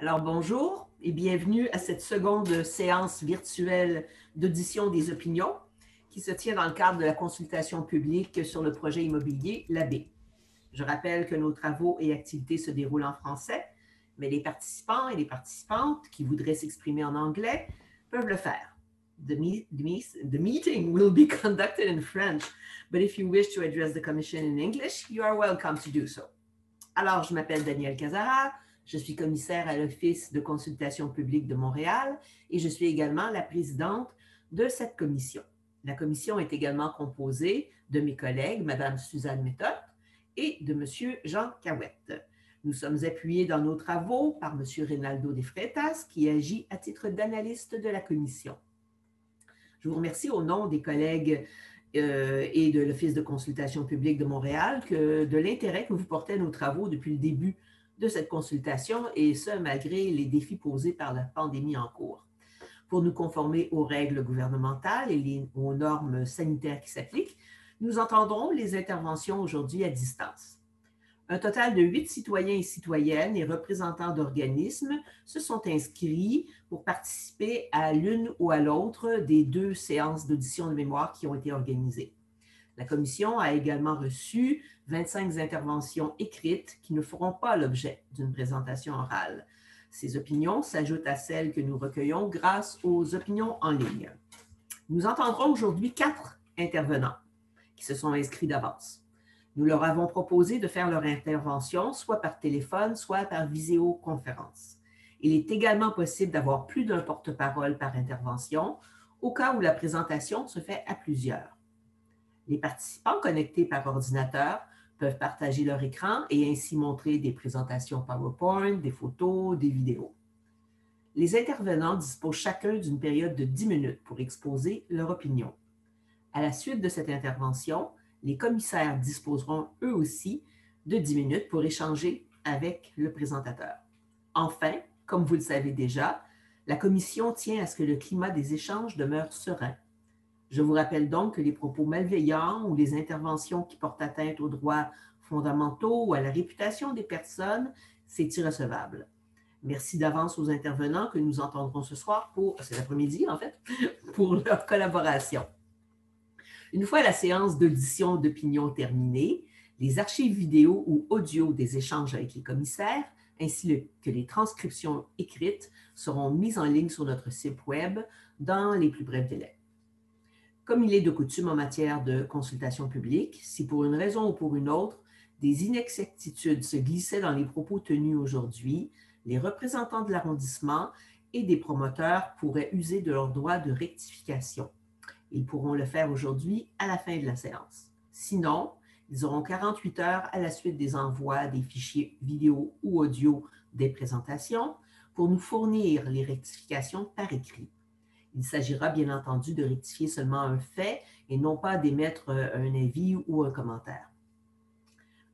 Alors bonjour et bienvenue à cette seconde séance virtuelle d'audition des opinions qui se tient dans le cadre de la consultation publique sur le projet immobilier La Baie. Je rappelle que nos travaux et activités se déroulent en français, mais les participants et les participantes qui voudraient s'exprimer en anglais peuvent le faire. The meeting will be conducted in French, but if you wish to address the commission in English, you are welcome to do so. Alors, je m'appelle Danielle Casara, je suis commissaire à l'Office de consultation publique de Montréal et je suis également la présidente de cette commission. La commission est également composée de mes collègues, Mme Suzanne Méthode et de M. Jean Cahouette. Nous sommes appuyés dans nos travaux par M. Reynaldo de Freitas, qui agit à titre d'analyste de la commission. Je vous remercie au nom des collègues et de l'Office de consultation publique de Montréal de l'intérêt que vous portez à nos travaux depuis le début de cette consultation, et ce, malgré les défis posés par la pandémie en cours. Pour nous conformer aux règles gouvernementales et aux normes sanitaires qui s'appliquent, nous entendrons les interventions aujourd'hui à distance. Un total de 8 citoyens et citoyennes et représentants d'organismes se sont inscrits pour participer à l'une ou à l'autre des 2 séances d'audition de mémoire qui ont été organisées. La commission a également reçu 25 interventions écrites qui ne feront pas l'objet d'une présentation orale. Ces opinions s'ajoutent à celles que nous recueillons grâce aux opinions en ligne. Nous entendrons aujourd'hui 4 intervenants qui se sont inscrits d'avance. Nous leur avons proposé de faire leur intervention soit par téléphone, soit par visioconférence. Il est également possible d'avoir plus d'un porte-parole par intervention au cas où la présentation se fait à plusieurs. Les participants connectés par ordinateur peuvent partager leur écran et ainsi montrer des présentations PowerPoint, des photos, des vidéos. Les intervenants disposent chacun d'une période de 10 minutes pour exposer leur opinion. À la suite de cette intervention, les commissaires disposeront eux aussi de 10 minutes pour échanger avec le présentateur. Enfin, comme vous le savez déjà, la commission tient à ce que le climat des échanges demeure serein. Je vous rappelle donc que les propos malveillants ou les interventions qui portent atteinte aux droits fondamentaux ou à la réputation des personnes, c'est irrecevable. Merci d'avance aux intervenants que nous entendrons ce soir c'est l'après-midi en fait, pour leur collaboration. Une fois la séance d'audition d'opinion terminée, les archives vidéo ou audio des échanges avec les commissaires, ainsi que les transcriptions écrites, seront mises en ligne sur notre site web dans les plus brefs délais. Comme il est de coutume en matière de consultation publique, si pour une raison ou pour une autre, des inexactitudes se glissaient dans les propos tenus aujourd'hui, les représentants de l'arrondissement et des promoteurs pourraient user de leur droit de rectification. Ils pourront le faire aujourd'hui à la fin de la séance. Sinon, ils auront 48 heures à la suite des envois des fichiers vidéo ou audio des présentations pour nous fournir les rectifications par écrit. Il s'agira bien entendu de rectifier seulement un fait et non pas d'émettre un avis ou un commentaire.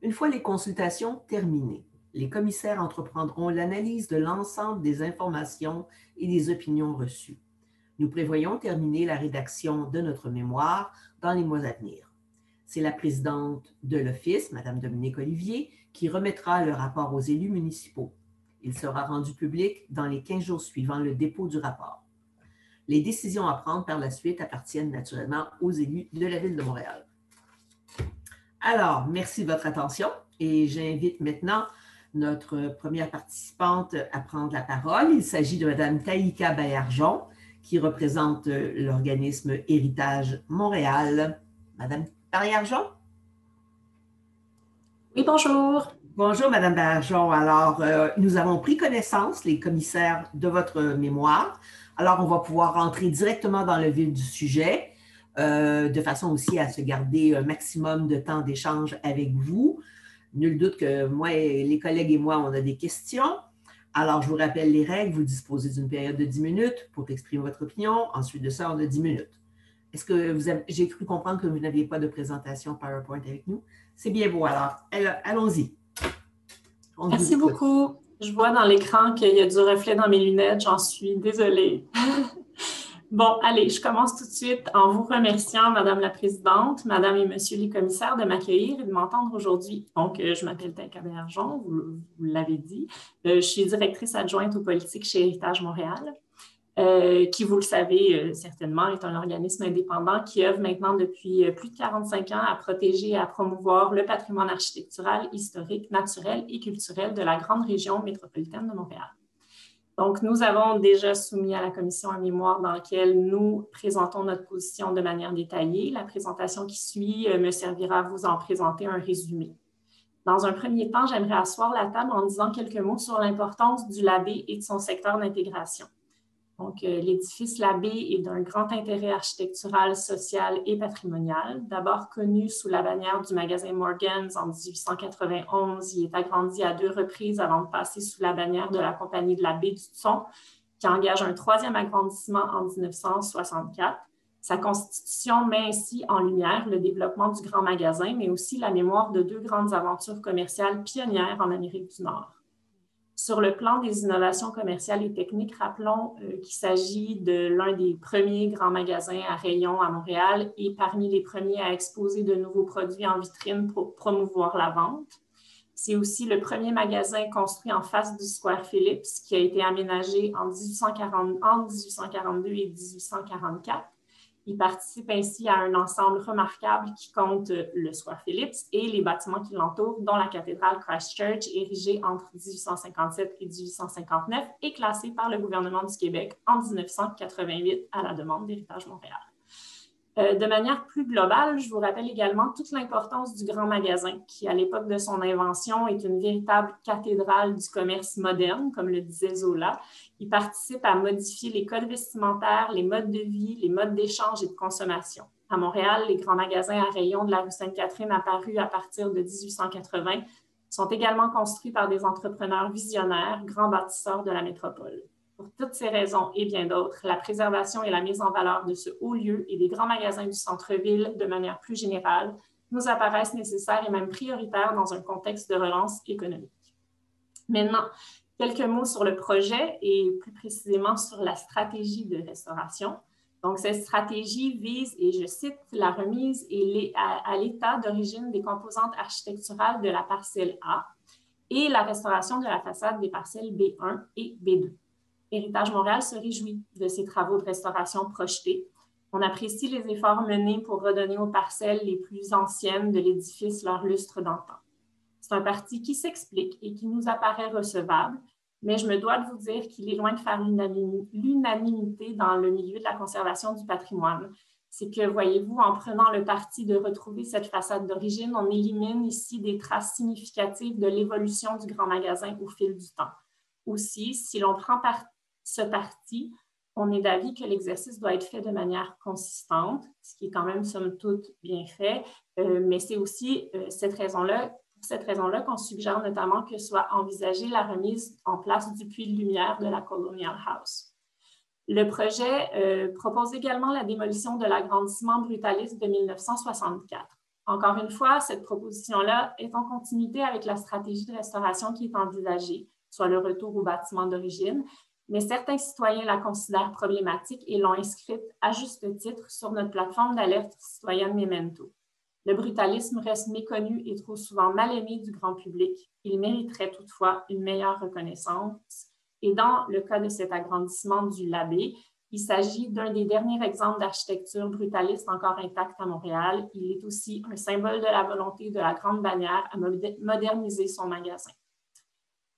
Une fois les consultations terminées, les commissaires entreprendront l'analyse de l'ensemble des informations et des opinions reçues. Nous prévoyons terminer la rédaction de notre mémoire dans les mois à venir. C'est la présidente de l'Office, Mme Dominique Olivier, qui remettra le rapport aux élus municipaux. Il sera rendu public dans les 15 jours suivant le dépôt du rapport. Les décisions à prendre par la suite appartiennent naturellement aux élus de la Ville de Montréal. Alors, merci de votre attention et j'invite maintenant notre première participante à prendre la parole. Il s'agit de Mme Taïka Baillargeon, qui représente l'organisme Héritage Montréal. Mme Baillargeon? Oui, bonjour. Bonjour, Mme Baillargeon. Alors, nous avons pris connaissance, les commissaires, de votre mémoire. Alors, on va pouvoir rentrer directement dans le vif du sujet, de façon aussi à se garder un maximum de temps d'échange avec vous. Nul doute que moi et les collègues et moi, on a des questions. Alors, je vous rappelle les règles. Vous disposez d'une période de 10 minutes pour exprimer votre opinion. Ensuite de ça, on a 10 minutes. Est-ce que j'ai cru comprendre que vous n'aviez pas de présentation PowerPoint avec nous? C'est bien beau. Alors, allons-y. Merci beaucoup. Je vois dans l'écran qu'il y a du reflet dans mes lunettes. J'en suis désolée. Bon, allez, je commence tout de suite en vous remerciant, Madame la Présidente, Madame et Monsieur les commissaires, de m'accueillir et de m'entendre aujourd'hui. Donc, je m'appelle Tinka Bergeon, vous l'avez dit. Je suis directrice adjointe aux politiques chez Héritage Montréal, qui, vous le savez certainement, est un organisme indépendant qui œuvre maintenant depuis plus de 45 ans à protéger et à promouvoir le patrimoine architectural, historique, naturel et culturel de la grande région métropolitaine de Montréal. Donc, nous avons déjà soumis à la commission un mémoire dans lequel nous présentons notre position de manière détaillée. La présentation qui suit me servira à vous en présenter un résumé. Dans un premier temps, j'aimerais asseoir la table en disant quelques mots sur l'importance du Labbé et de son secteur d'intégration. Donc, l'édifice Labbé est d'un grand intérêt architectural, social et patrimonial. D'abord connu sous la bannière du magasin Morgan's en 1891, il est agrandi à 2 reprises avant de passer sous la bannière de la compagnie de la baie du Thon, qui engage un 3e agrandissement en 1964. Sa constitution met ainsi en lumière le développement du grand magasin, mais aussi la mémoire de 2 grandes aventures commerciales pionnières en Amérique du Nord. Sur le plan des innovations commerciales et techniques, rappelons qu'il s'agit de l'un des premiers grands magasins à rayons à Montréal et parmi les premiers à exposer de nouveaux produits en vitrine pour promouvoir la vente. C'est aussi le premier magasin construit en face du Square Phillips qui a été aménagé en 1842 et 1844. Il participe ainsi à un ensemble remarquable qui compte le Square Phillips et les bâtiments qui l'entourent, dont la cathédrale Christ Church, érigée entre 1857 et 1859 et classée par le gouvernement du Québec en 1988 à la demande d'Héritage Montréal. De manière plus globale, je vous rappelle également toute l'importance du grand magasin, qui, à l'époque de son invention, est une véritable cathédrale du commerce moderne, comme le disait Zola. Il participe à modifier les codes vestimentaires, les modes de vie, les modes d'échange et de consommation. À Montréal, les grands magasins à rayons de la rue Sainte-Catherine apparus à partir de 1880 sont également construits par des entrepreneurs visionnaires, grands bâtisseurs de la métropole. Pour toutes ces raisons et bien d'autres, la préservation et la mise en valeur de ce haut lieu et des grands magasins du centre-ville de manière plus générale nous apparaissent nécessaires et même prioritaires dans un contexte de relance économique. Maintenant, quelques mots sur le projet et plus précisément sur la stratégie de restauration. Donc, cette stratégie vise, et je cite, la remise à l'état d'origine des composantes architecturales de la parcelle A et la restauration de la façade des parcelles B1 et B2. Héritage Montréal se réjouit de ces travaux de restauration projetés. On apprécie les efforts menés pour redonner aux parcelles les plus anciennes de l'édifice leur lustre d'antan. C'est un parti qui s'explique et qui nous apparaît recevable, mais je me dois de vous dire qu'il est loin de faire l'unanimité dans le milieu de la conservation du patrimoine. C'est que, voyez-vous, en prenant le parti de retrouver cette façade d'origine, on élimine ici des traces significatives de l'évolution du grand magasin au fil du temps. Aussi, si l'on prend ce parti, on est d'avis que l'exercice doit être fait de manière consistante, ce qui est quand même, somme toute, bien fait, mais c'est aussi pour cette raison-là qu'on suggère notamment que soit envisagée la remise en place du puits de lumière de la Colonial House. Le projet propose également la démolition de l'agrandissement brutaliste de 1964. Encore une fois, cette proposition-là est en continuité avec la stratégie de restauration qui est envisagée, soit le retour au bâtiment d'origine, mais certains citoyens la considèrent problématique et l'ont inscrite à juste titre sur notre plateforme d'alerte citoyenne Memento. Le brutalisme reste méconnu et trop souvent mal aimé du grand public. Il mériterait toutefois une meilleure reconnaissance. Et dans le cas de cet agrandissement du Labbé, il s'agit d'un des derniers exemples d'architecture brutaliste encore intacte à Montréal. Il est aussi un symbole de la volonté de la Grande Bannière à moderniser son magasin.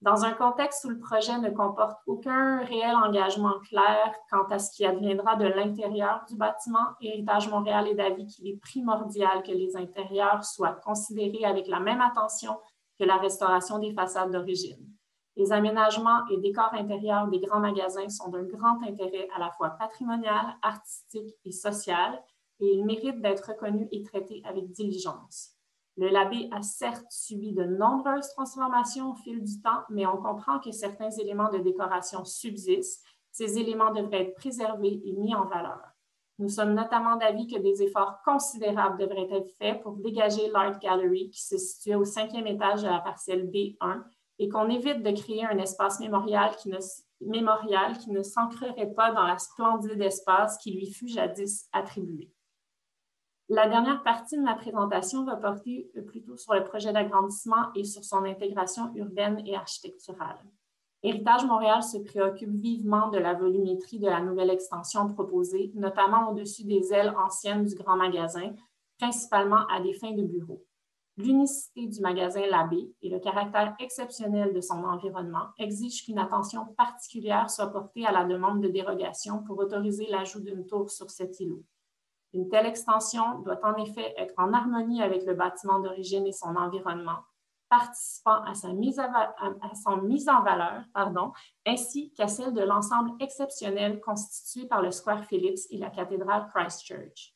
Dans un contexte où le projet ne comporte aucun réel engagement clair quant à ce qui adviendra de l'intérieur du bâtiment, Héritage Montréal est d'avis qu'il est primordial que les intérieurs soient considérés avec la même attention que la restauration des façades d'origine. Les aménagements et décors intérieurs des grands magasins sont d'un grand intérêt à la fois patrimonial, artistique et social, et ils méritent d'être reconnus et traités avec diligence. Le Labbé a certes subi de nombreuses transformations au fil du temps, mais on comprend que certains éléments de décoration subsistent. Ces éléments devraient être préservés et mis en valeur. Nous sommes notamment d'avis que des efforts considérables devraient être faits pour dégager l'Art Gallery qui se situe au 5e étage de la parcelle B1 et qu'on évite de créer un espace mémorial qui mémorial qui ne s'ancrerait pas dans la splendide espace qui lui fut jadis attribué. La dernière partie de ma présentation va porter plutôt sur le projet d'agrandissement et sur son intégration urbaine et architecturale. Héritage Montréal se préoccupe vivement de la volumétrie de la nouvelle extension proposée, notamment au-dessus des ailes anciennes du grand magasin, principalement à des fins de bureaux. L'unicité du magasin Labbé et le caractère exceptionnel de son environnement exigent qu'une attention particulière soit portée à la demande de dérogation pour autoriser l'ajout d'une tour sur cet îlot. Une telle extension doit en effet être en harmonie avec le bâtiment d'origine et son environnement, participant à sa mise en valeur, ainsi qu'à celle de l'ensemble exceptionnel constitué par le Square Phillips et la cathédrale Christ Church.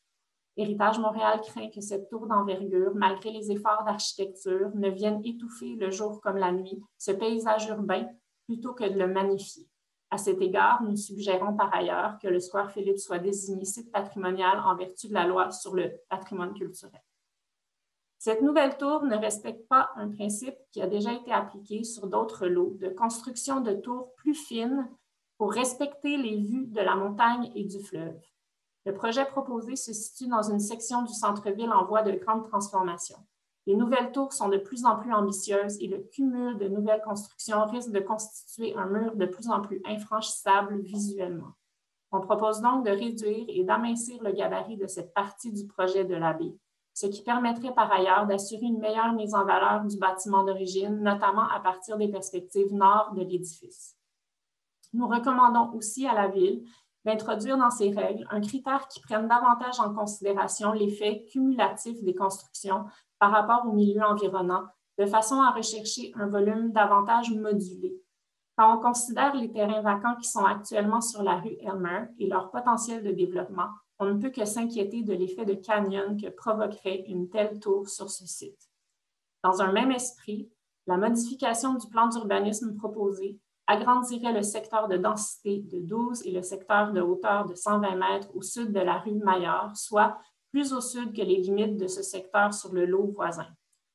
Héritage Montréal craint que cette tour d'envergure, malgré les efforts d'architecture, ne vienne étouffer le jour comme la nuit ce paysage urbain plutôt que de le magnifier. À cet égard, nous suggérons par ailleurs que le Square Phillips soit désigné site patrimonial en vertu de la loi sur le patrimoine culturel. Cette nouvelle tour ne respecte pas un principe qui a déjà été appliqué sur d'autres lots de construction de tours plus fines pour respecter les vues de la montagne et du fleuve. Le projet proposé se situe dans une section du centre-ville en voie de grande transformation. Les nouvelles tours sont de plus en plus ambitieuses et le cumul de nouvelles constructions risque de constituer un mur de plus en plus infranchissable visuellement. On propose donc de réduire et d'amincir le gabarit de cette partie du projet de Labbé, ce qui permettrait par ailleurs d'assurer une meilleure mise en valeur du bâtiment d'origine, notamment à partir des perspectives nord de l'édifice. Nous recommandons aussi à la Ville d'introduire dans ses règles un critère qui prenne davantage en considération l'effet cumulatif des constructions par rapport au milieu environnant, de façon à rechercher un volume davantage modulé. Quand on considère les terrains vacants qui sont actuellement sur la rue Elmer et leur potentiel de développement, on ne peut que s'inquiéter de l'effet de canyon que provoquerait une telle tour sur ce site. Dans un même esprit, la modification du plan d'urbanisme proposé agrandirait le secteur de densité de 12 et le secteur de hauteur de 120 mètres au sud de la rue Maillard, soit plus au sud que les limites de ce secteur sur le lot voisin.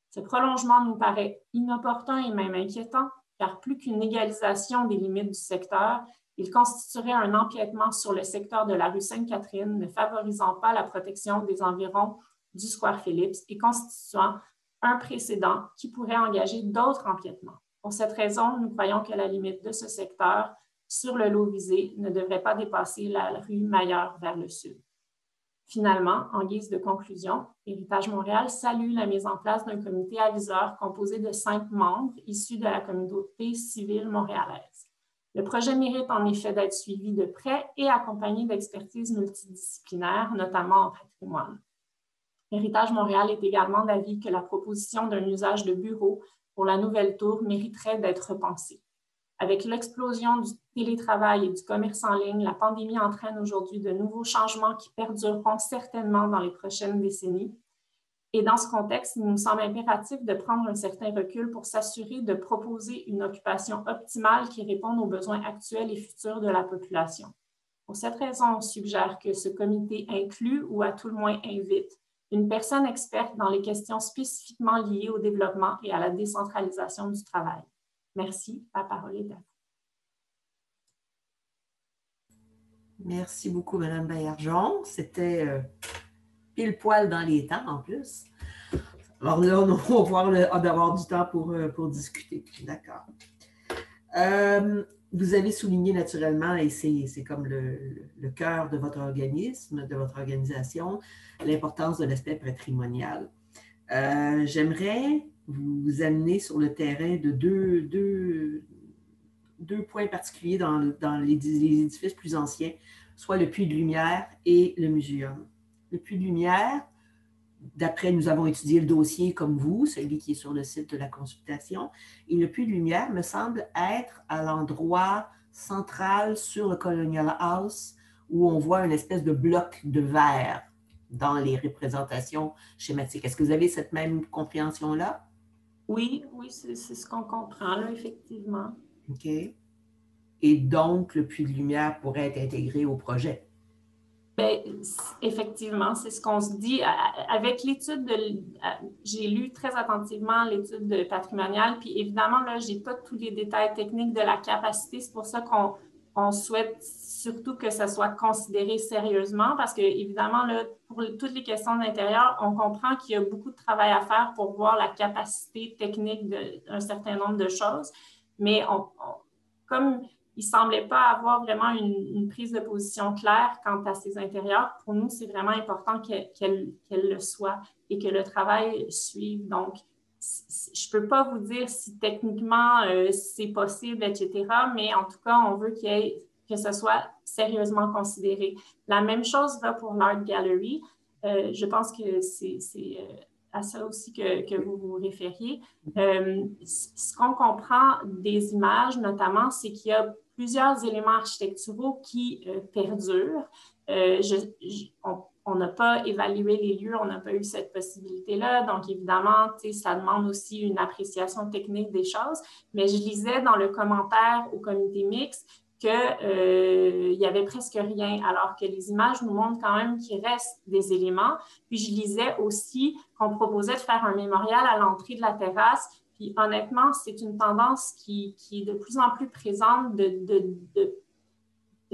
Ce prolongement nous paraît inopportun et même inquiétant, car plus qu'une égalisation des limites du secteur, il constituerait un empiètement sur le secteur de la rue Sainte-Catherine, ne favorisant pas la protection des environs du Square Phillips et constituant un précédent qui pourrait engager d'autres empiètements. Pour cette raison, nous croyons que la limite de ce secteur sur le lot visé ne devrait pas dépasser la rue Maillard vers le sud. Finalement, en guise de conclusion, Héritage Montréal salue la mise en place d'un comité aviseur composé de 5 membres issus de la communauté civile montréalaise. Le projet mérite en effet d'être suivi de près et accompagné d'expertises multidisciplinaires, notamment en patrimoine. Héritage Montréal est également d'avis que la proposition d'un usage de bureau pour la nouvelle tour mériterait d'être repensée. Avec l'explosion du télétravail et du commerce en ligne, la pandémie entraîne aujourd'hui de nouveaux changements qui perdureront certainement dans les prochaines décennies. Et dans ce contexte, il nous semble impératif de prendre un certain recul pour s'assurer de proposer une occupation optimale qui réponde aux besoins actuels et futurs de la population. Pour cette raison, on suggère que ce comité inclue ou à tout le moins invite une personne experte dans les questions spécifiquement liées au développement et à la décentralisation du travail. Merci. La parole est à vous. Merci beaucoup, Mme Baillargeon. C'était pile poil dans les temps, en plus. Alors là, on va voir d'avoir du temps pour discuter. D'accord. Vous avez souligné naturellement, et c'est comme le cœur de votre organisme, de votre organisation, l'importance de l'aspect patrimonial. J'aimerais vous amener sur le terrain de deux points particuliers dans les édifices plus anciens, soit le Puits de Lumière et le Muséum. Le Puits de Lumière, d'après, nous avons étudié le dossier comme vous, celui qui est sur le site de la consultation, et le Puits de Lumière me semble être à l'endroit central sur le Colonial House où on voit une espèce de bloc de verre dans les représentations schématiques. Est-ce que vous avez cette même compréhension-là? Oui, c'est ce qu'on comprend là, effectivement. OK. Et donc, le Puits de Lumière pourrait être intégré au projet? Ben, effectivement, c'est ce qu'on se dit. Avec l'étude j'ai lu très attentivement l'étude patrimoniale, puis évidemment, là, j'ai pas tous les détails techniques de la capacité. C'est pour ça qu'on souhaite surtout que ça soit considéré sérieusement, parce que, évidemment, là, pour toutes les questions d'intérieur, on comprend qu'il y a beaucoup de travail à faire pour voir la capacité technique d'un certain nombre de choses. Mais comme il ne semblait pas avoir vraiment une prise de position claire quant à ses intérieurs. Pour nous, c'est vraiment important qu'elle le soit et que le travail suive. Donc, je ne peux pas vous dire si techniquement c'est possible, etc., mais en tout cas, on veut que ce soit sérieusement considéré. La même chose va pour l'Art Gallery. Je pense que c'est à ça aussi que vous vous référiez. Ce qu'on comprend des images, notamment, c'est qu'il y a plusieurs éléments architecturaux qui perdurent. On n'a pas évalué les lieux, on n'a pas eu cette possibilité-là. Donc, évidemment, ça demande aussi une appréciation technique des choses. Mais je lisais dans le commentaire au comité mixte qu'il y avait presque rien, alors que les images nous montrent quand même qu'il reste des éléments. Puis je lisais aussi qu'on proposait de faire un mémorial à l'entrée de la terrasse. Puis honnêtement, c'est une tendance qui est de plus en plus présente de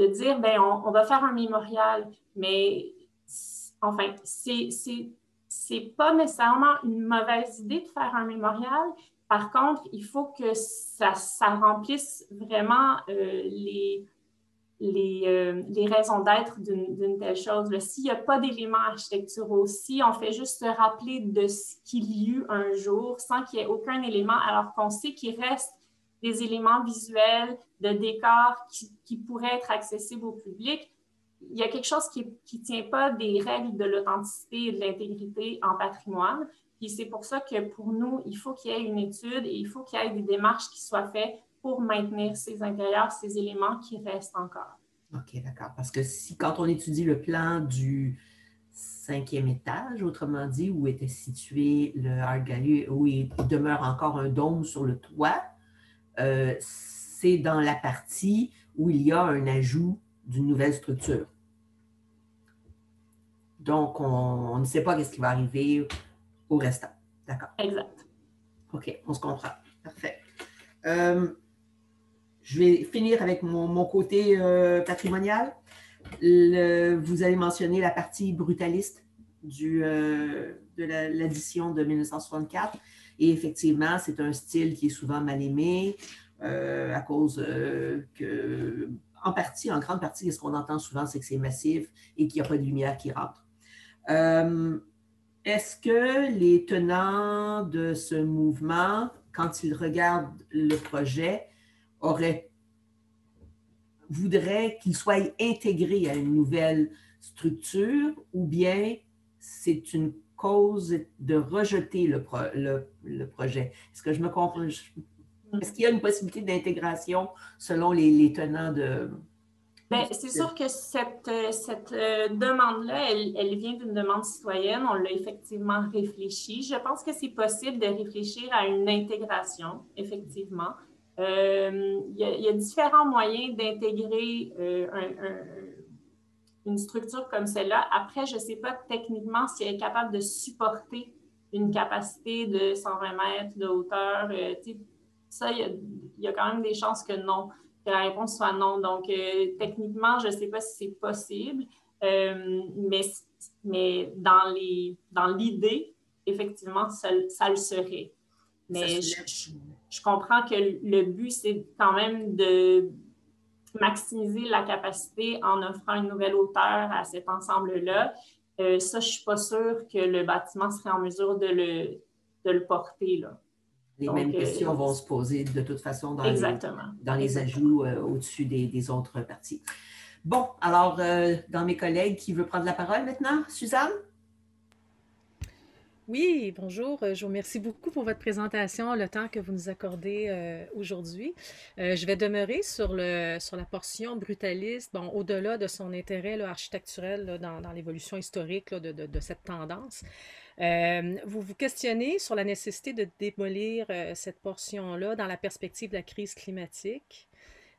dire, ben on va faire un mémorial, mais enfin, c'est pas nécessairement une mauvaise idée de faire un mémorial. Par contre, il faut que ça remplisse vraiment les raisons d'être d'une telle chose. S'il n'y a pas d'éléments architecturaux, si on fait juste se rappeler de ce qu'il y eut un jour sans qu'il y ait aucun élément, alors qu'on sait qu'il reste des éléments visuels, de décors qui pourraient être accessibles au public, il y a quelque chose qui ne tient pas des règles de l'authenticité et de l'intégrité en patrimoine. Puis c'est pour ça que pour nous, il faut qu'il y ait une étude et il faut qu'il y ait des démarches qui soient faites pour maintenir ces intérieurs, ces éléments qui restent encore. OK, d'accord. Parce que quand on étudie le plan du cinquième étage, autrement dit, où était situé le Art Gallery, où il demeure encore un dôme sur le toit, c'est dans la partie où il y a un ajout d'une nouvelle structure. Donc, on ne sait pas ce qui va arriver au restant. D'accord. Exact. OK, on se comprend. Parfait. Je vais finir avec mon côté patrimonial. Vous avez mentionné la partie brutaliste de l'édition de 1964. Et effectivement, c'est un style qui est souvent mal aimé à cause que, en grande partie, ce qu'on entend souvent, c'est que c'est massif et qu'il n'y a pas de lumière qui rentre. Est-ce que les tenants de ce mouvement, quand ils regardent le projet, voudraient qu'il soit intégré à une nouvelle structure ou bien c'est une cause de rejeter le projet? Est-ce que je me comprends? Est-ce qu'il y a une possibilité d'intégration selon les tenants de... Bien, c'est sûr que cette demande-là, elle vient d'une demande citoyenne. On l'a effectivement réfléchi. Je pense que c'est possible de réfléchir à une intégration, effectivement. Il y a différents moyens d'intégrer une structure comme celle-là. Après, je ne sais pas techniquement si elle est capable de supporter une capacité de 120 mètres de hauteur. Ça, il y a quand même des chances que non, que la réponse soit non. Donc, techniquement, je ne sais pas si c'est possible, mais dans l'idée, effectivement, ça le serait. Mais je comprends que le but, c'est quand même de maximiser la capacité en offrant une nouvelle hauteur à cet ensemble-là. Ça, je ne suis pas sûre que le bâtiment serait en mesure de le porter, là. Les mêmes questions vont se poser de toute façon dans les ajouts au-dessus des autres parties. Bon, alors, dans mes collègues, qui veut prendre la parole maintenant? Suzanne? Oui, bonjour. Je vous remercie beaucoup pour votre présentation, le temps que vous nous accordez aujourd'hui. Je vais demeurer sur la portion brutaliste, bon, au-delà de son intérêt là, architecturel là, dans l'évolution historique là, de cette tendance. Vous vous questionnez sur la nécessité de démolir cette portion-là dans la perspective de la crise climatique.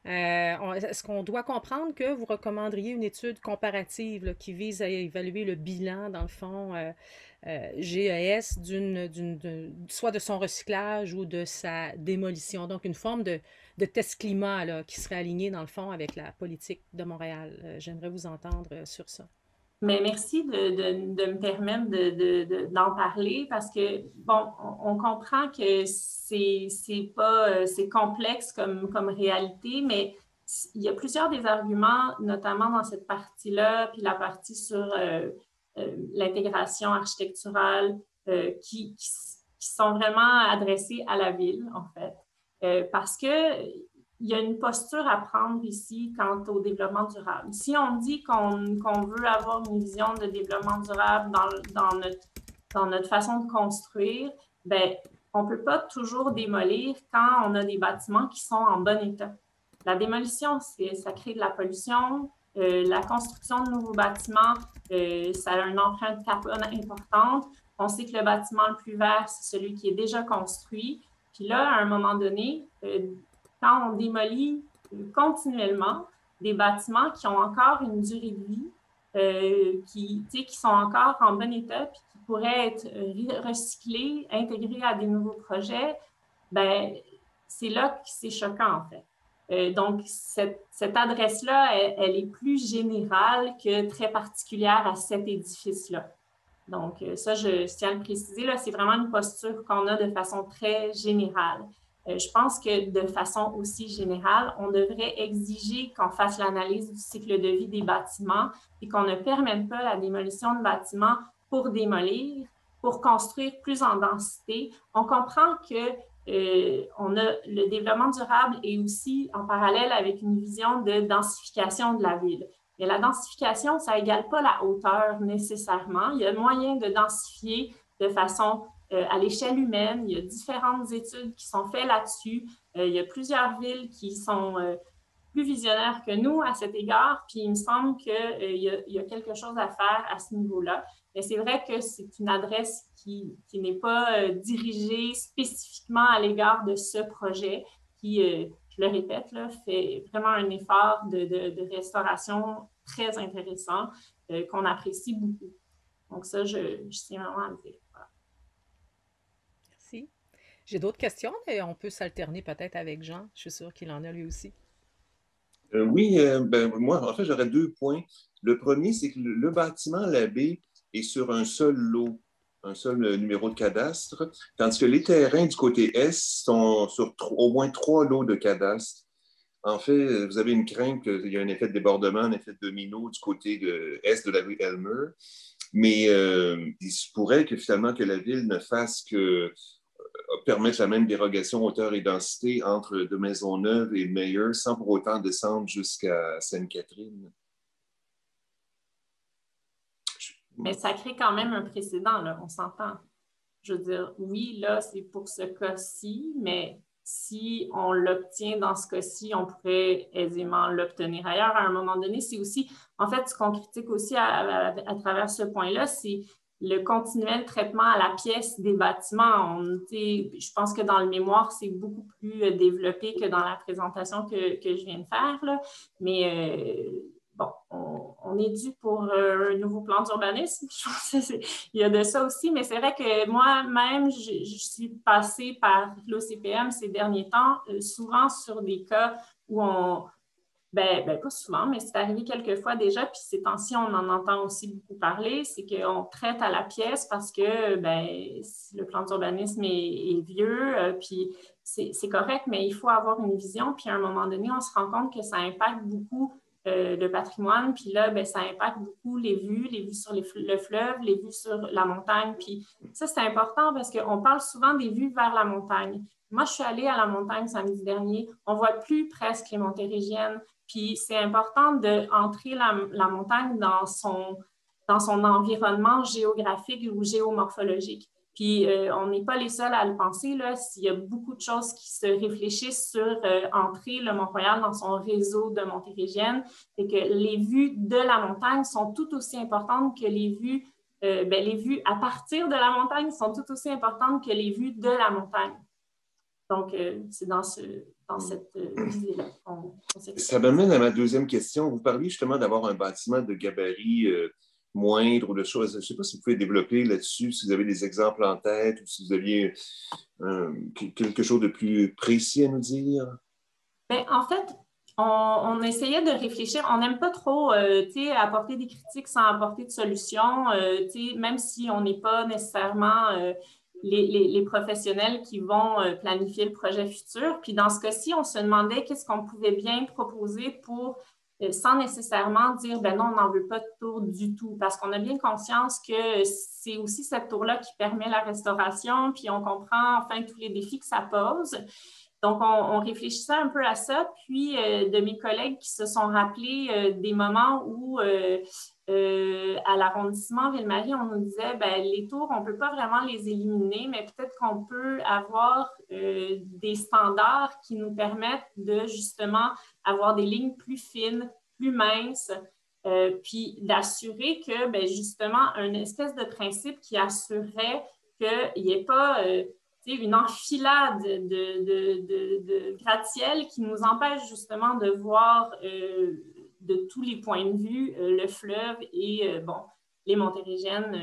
Est-ce qu'on doit comprendre que vous recommanderiez une étude comparative là, qui vise à évaluer le bilan, dans le fond, GES, soit de son recyclage ou de sa démolition? Donc, une forme de test climat là, qui serait aligné, dans le fond, avec la politique de Montréal. J'aimerais vous entendre sur ça. Mais merci de me permettre d'en parler parce que, bon, on comprend que c'est complexe comme réalité, mais il y a plusieurs des arguments, notamment dans cette partie-là, puis la partie sur l'intégration architecturale qui sont vraiment adressés à la ville, en fait. Parce que il y a une posture à prendre ici quant au développement durable. Si on dit qu'on veut avoir une vision de développement durable dans notre façon de construire, ben, on ne peut pas toujours démolir quand on a des bâtiments qui sont en bon état. La démolition, ça crée de la pollution. La construction de nouveaux bâtiments, ça a une empreinte carbone importante. On sait que le bâtiment le plus vert, c'est celui qui est déjà construit. Puis là, à un moment donné, quand on démolit continuellement des bâtiments qui ont encore une durée de vie, qui sont encore en bon état, puis qui pourraient être recyclés, intégrés à des nouveaux projets, ben, c'est là que c'est choquant, en fait. Donc, cette adresse-là, elle est plus générale que très particulière à cet édifice-là. Donc, ça, je tiens à le préciser, là, c'est vraiment une posture qu'on a de façon très générale. Je pense que de façon aussi générale, on devrait exiger qu'on fasse l'analyse du cycle de vie des bâtiments et qu'on ne permette pas la démolition de bâtiments pour démolir, pour construire plus en densité. On comprend que on a le développement durable et aussi en parallèle avec une vision de densification de la ville. Mais la densification, ça n'égale pas la hauteur nécessairement. Il y a moyen de densifier de façon à l'échelle humaine. Il y a différentes études qui sont faites là-dessus. Il y a plusieurs villes qui sont plus visionnaires que nous à cet égard. Puis il me semble qu'il y a quelque chose à faire à ce niveau-là. Mais c'est vrai que c'est une adresse qui n'est pas dirigée spécifiquement à l'égard de ce projet qui, je le répète, là, fait vraiment un effort de restauration très intéressant qu'on apprécie beaucoup. Donc ça, je tiens vraiment à le dire. Voilà. Merci. J'ai d'autres questions, mais on peut s'alterner peut-être avec Jean. Je suis sûre qu'il en a lui aussi. Oui, moi, en fait, j'aurais 2 points. Le premier, c'est que le bâtiment Labbé est sur un seul lot, un seul numéro de cadastre, tandis que les terrains du côté est sont sur au moins 3 lots de cadastre. En fait, vous avez une crainte qu'il y ait un effet de débordement, un effet de domino du côté est de la rue Elmer, mais il se pourrait que finalement que la ville ne fasse que permettre la même dérogation hauteur et densité entre de Maisonneuve et Meilleur sans pour autant descendre jusqu'à Sainte-Catherine. Mais ça crée quand même un précédent, là, on s'entend. Je veux dire, oui, là, c'est pour ce cas-ci, mais si on l'obtient dans ce cas-ci, on pourrait aisément l'obtenir ailleurs. À un moment donné, c'est aussi, en fait, ce qu'on critique aussi à travers ce point-là, c'est le continuel traitement à la pièce des bâtiments. Je pense que dans le mémoire, c'est beaucoup plus développé que dans la présentation que je viens de faire, là. Mais bon, on est dû pour un nouveau plan d'urbanisme. Je pense qu'il y a de ça aussi, mais c'est vrai que moi-même, je suis passée par l'OCPM ces derniers temps, souvent sur des cas où pas souvent, mais c'est arrivé quelques fois déjà, puis ces temps-ci, on en entend aussi beaucoup parler, c'est qu'on traite à la pièce parce que le plan d'urbanisme est vieux, puis c'est correct, mais il faut avoir une vision, puis à un moment donné, on se rend compte que ça impacte beaucoup le patrimoine, puis là, ça impacte beaucoup les vues sur le fleuve, les vues sur la montagne, puis ça, c'est important parce qu'on parle souvent des vues vers la montagne. Moi, je suis allée à la montagne samedi dernier, on ne voit plus presque les Montérégiennes, puis c'est important d'entrer la montagne dans son environnement géographique ou géomorphologique. Puis on n'est pas les seuls à le penser, là. Il y a beaucoup de choses qui se réfléchissent sur entrer le Mont-Royal dans son réseau de Montérégiennes. C'est que les vues de la montagne sont tout aussi importantes que les vues à partir de la montagne sont tout aussi importantes que les vues de la montagne. Donc, c'est dans dans cette visée-là. Ça m'amène à ma deuxième question. Vous parliez justement d'avoir un bâtiment de gabarit moindre ou de choses. Je ne sais pas si vous pouvez développer là-dessus, si vous avez des exemples en tête ou si vous aviez quelque chose de plus précis à nous dire. Bien, en fait, on essayait de réfléchir. On n'aime pas trop apporter des critiques sans apporter de solutions, même si on n'est pas nécessairement les professionnels qui vont planifier le projet futur. Puis dans ce cas-ci, on se demandait qu'est-ce qu'on pouvait bien proposer pour, sans nécessairement dire, ben non, on n'en veut pas de tour du tout, parce qu'on a bien conscience que c'est aussi cette tour-là qui permet la restauration, puis on comprend enfin tous les défis que ça pose. Donc, on réfléchissait un peu à ça, puis de mes collègues qui se sont rappelés des moments où, à l'arrondissement Ville-Marie, on nous disait, ben, les tours, on ne peut pas vraiment les éliminer, mais peut-être qu'on peut avoir des standards qui nous permettent de justement avoir des lignes plus fines, plus minces, puis d'assurer que, ben, justement, une espèce de principe qui assurerait qu'il n'y ait pas une enfilade de gratte-ciel qui nous empêche justement de voir de tous les points de vue le fleuve et les Montérégiennes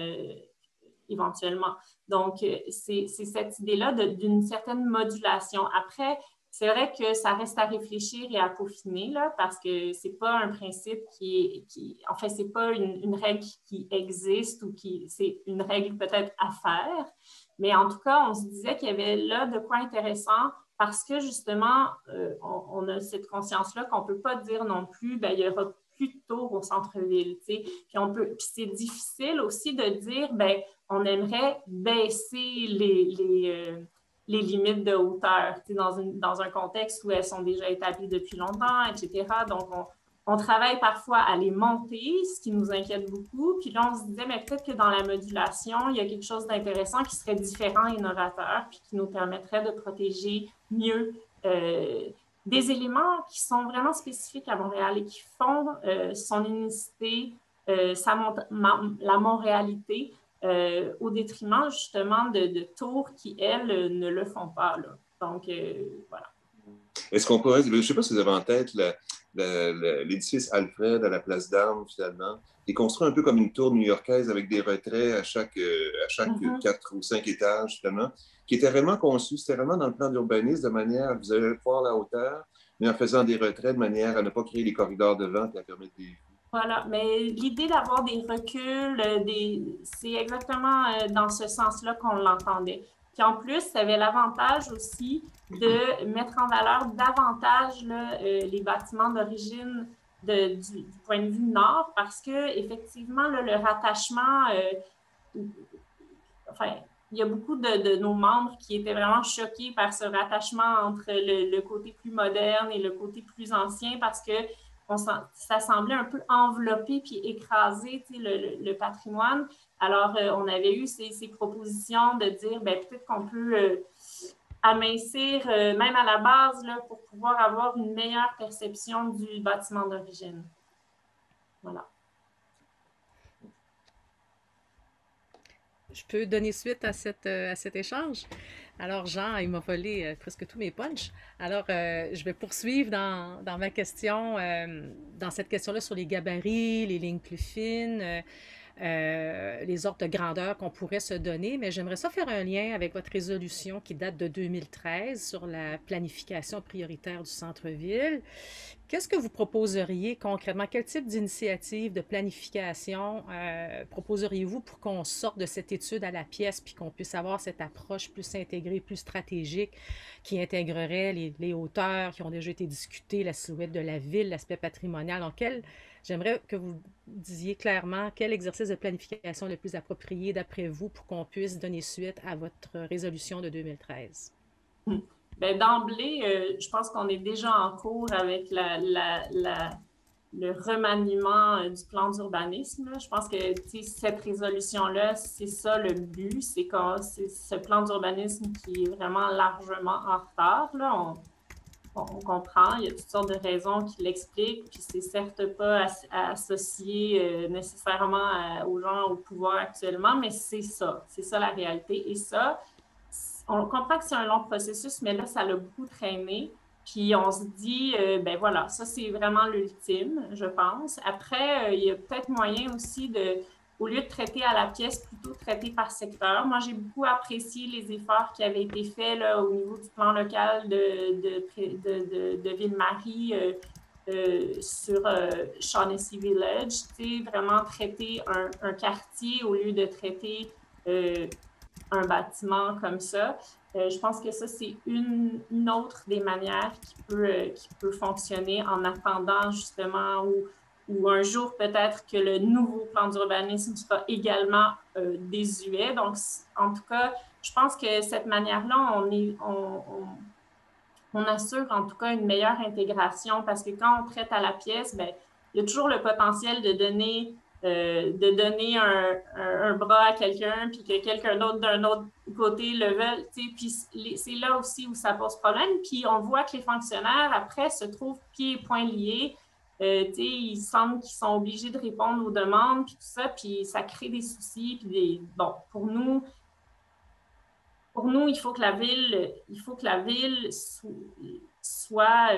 éventuellement. Donc, c'est cette idée-là d'une certaine modulation. Après, c'est vrai que ça reste à réfléchir et à peaufiner, là, parce que ce n'est pas un principe en fait, ce n'est pas une règle qui existe ou c'est une règle peut-être à faire. Mais en tout cas, on se disait qu'il y avait là de quoi intéressant parce que justement, on a cette conscience-là qu'on ne peut pas dire non plus, ben, il y aura plus de tours au centre-ville. Puis c'est difficile aussi de dire, ben, on aimerait baisser les limites de hauteur dans un contexte où elles sont déjà établies depuis longtemps, etc. Donc, on travaille parfois à les monter, ce qui nous inquiète beaucoup. Puis là, on se disait, mais peut-être que dans la modulation, il y a quelque chose d'intéressant qui serait différent et novateur, puis qui nous permettrait de protéger mieux des éléments qui sont vraiment spécifiques à Montréal et qui font son unicité, la montréalité, au détriment justement de tours qui, elles, ne le font pas. Là. Donc, voilà. Est-ce qu'on pourrait, je ne sais pas si vous avez en tête l'édifice Alfred à la place d'Armes, finalement, qui est construit un peu comme une tour new-yorkaise avec des retraits à chaque 4 ou 5 étages, finalement, qui était vraiment conçu, c'était vraiment dans le plan d'urbanisme, de manière à vous allez voir la hauteur, mais en faisant des retraits de manière à ne pas créer les corridors de vent et à permettre des... Voilà, mais l'idée d'avoir des reculs, c'est exactement dans ce sens-là qu'on l'entendait. Puis en plus, ça avait l'avantage aussi de mettre en valeur davantage là, les bâtiments d'origine du point de vue nord, parce que effectivement, là, le rattachement, enfin, il y a beaucoup de nos membres qui étaient vraiment choqués par ce rattachement entre le côté plus moderne et le côté plus ancien, parce que ça semblait un peu envelopper puis écraser le patrimoine. Alors, on avait eu ces propositions de dire, ben, peut-être qu'on peut amincir, même à la base, là, pour pouvoir avoir une meilleure perception du bâtiment d'origine. Voilà. Je peux donner suite à cet échange? Alors, Jean, il m'a volé presque tous mes punchs. Alors, je vais poursuivre dans ma question, dans cette question-là sur les gabarits, les lignes plus fines, les ordres de grandeur qu'on pourrait se donner, mais j'aimerais ça faire un lien avec votre résolution qui date de 2013 sur la planification prioritaire du centre-ville. Qu'est-ce que vous proposeriez concrètement? Quel type d'initiative de planification proposeriez-vous pour qu'on sorte de cette étude à la pièce puis qu'on puisse avoir cette approche plus intégrée, plus stratégique qui intégrerait les hauteurs qui ont déjà été discutées, la silhouette de la ville, l'aspect patrimonial? Donc, j'aimerais que vous disiez clairement quel exercice de planification est le plus approprié d'après vous pour qu'on puisse donner suite à votre résolution de 2013. Bien, d'emblée, je pense qu'on est déjà en cours avec le remaniement du plan d'urbanisme. Je pense que cette résolution-là, c'est ça le but, c'est ce plan d'urbanisme qui est vraiment largement en retard. Là. On comprend, il y a toutes sortes de raisons qui l'expliquent, puis c'est certes pas associé nécessairement aux gens au pouvoir actuellement, mais c'est ça la réalité. Et ça, on comprend que c'est un long processus, mais là, ça l'a beaucoup traîné. Puis on se dit, ben voilà, ça c'est vraiment l'ultime, je pense. Après, il y a peut-être moyen aussi de, au lieu de traiter à la pièce, plutôt traiter par secteur. Moi, j'ai beaucoup apprécié les efforts qui avaient été faits là, au niveau du plan local de Ville-Marie sur Shaughnessy Village. Tu sais, vraiment traiter un quartier au lieu de traiter un bâtiment comme ça. Je pense que ça, c'est une autre des manières qui peut fonctionner en attendant justement ou un jour peut-être que le nouveau plan d'urbanisme sera également désuet. Donc, en tout cas, je pense que cette manière-là, on assure en tout cas une meilleure intégration parce que quand on traite à la pièce, bien, il y a toujours le potentiel de donner un bras à quelqu'un, puis que quelqu'un d'autre d'un autre côté le veut. Puis c'est là aussi où ça pose problème. Puis on voit que les fonctionnaires, après, se trouvent pieds et poings liés. Ils semblent qu'ils sont obligés de répondre aux demandes, puis tout ça, puis ça crée des soucis. Puis bon, pour nous, il faut que la ville soit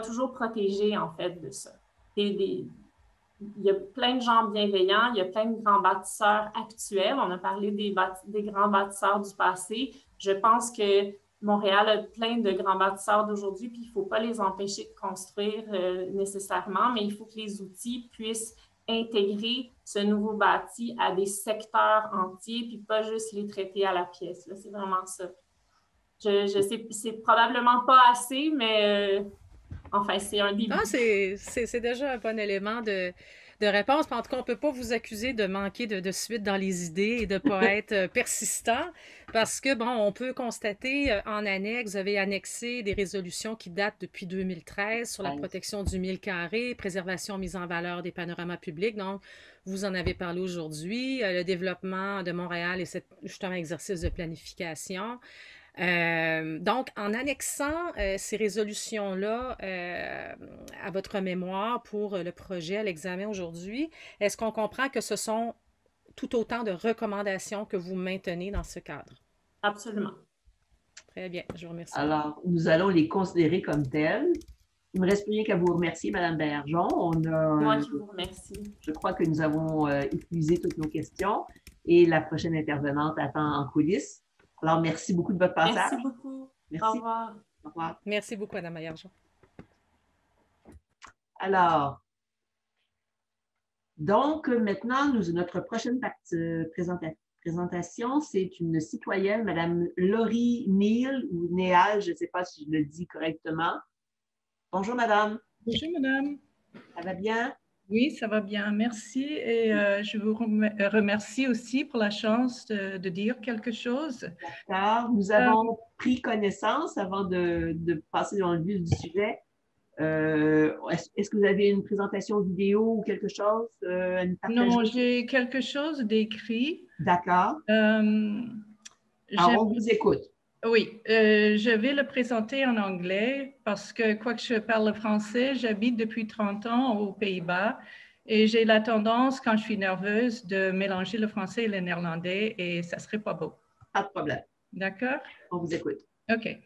toujours protégée, en fait, de ça. Il y a plein de gens bienveillants, il y a plein de grands bâtisseurs actuels. On a parlé des grands bâtisseurs du passé. Je pense que Montréal a plein de grands bâtisseurs d'aujourd'hui, puis il ne faut pas les empêcher de construire nécessairement, mais il faut que les outils puissent intégrer ce nouveau bâti à des secteurs entiers, puis pas juste les traiter à la pièce. C'est vraiment ça. Je sais, c'est probablement pas assez, mais enfin, c'est un début. Ah, c'est déjà un bon élément de réponse. En tout cas, on ne peut pas vous accuser de manquer de suite dans les idées et de ne pas être persistant parce que, bon, on peut constater en annexe, vous avez annexé des résolutions qui datent depuis 2013 sur la protection du 1000 carrés, préservation, mise en valeur des panoramas publics. Donc, vous en avez parlé aujourd'hui, le développement de Montréal et justement exercice de planification. Donc, en annexant ces résolutions-là à votre mémoire pour le projet, à l'examen aujourd'hui, est-ce qu'on comprend que ce sont tout autant de recommandations que vous maintenez dans ce cadre? Absolument. Très bien, je vous remercie. Alors, nous allons les considérer comme telles. Il ne me reste plus rien qu'à vous remercier, Mme Bergeon. Moi qui vous remercie. Je crois que nous avons épuisé toutes nos questions et la prochaine intervenante attend en coulisses. Alors, merci beaucoup de votre passage. Merci beaucoup. Merci. Au revoir. Au revoir. Merci beaucoup, Mme Bergeon. Alors, donc, maintenant, notre prochaine présentation, c'est une citoyenne, Mme Laurie Neal, ou Néal, je ne sais pas si je le dis correctement. Bonjour, madame. Bonjour, madame. Ça va bien? Oui, ça va bien, merci. Et je vous remercie aussi pour la chance de dire quelque chose. D'accord. Nous avons pris connaissance avant de passer dans le vif du sujet. Est-ce que vous avez une présentation vidéo ou quelque chose à nous partager? Non, j'ai quelque chose d'écrit. D'accord. Alors, on vous écoute. Oui, je vais le présenter en anglais parce que, quoique je parle français, j'habite depuis 30 ans aux Pays-Bas et j'ai la tendance, quand je suis nerveuse, de mélanger le français et le néerlandais et ça ne serait pas beau. Pas de problème. D'accord? On vous écoute. OK.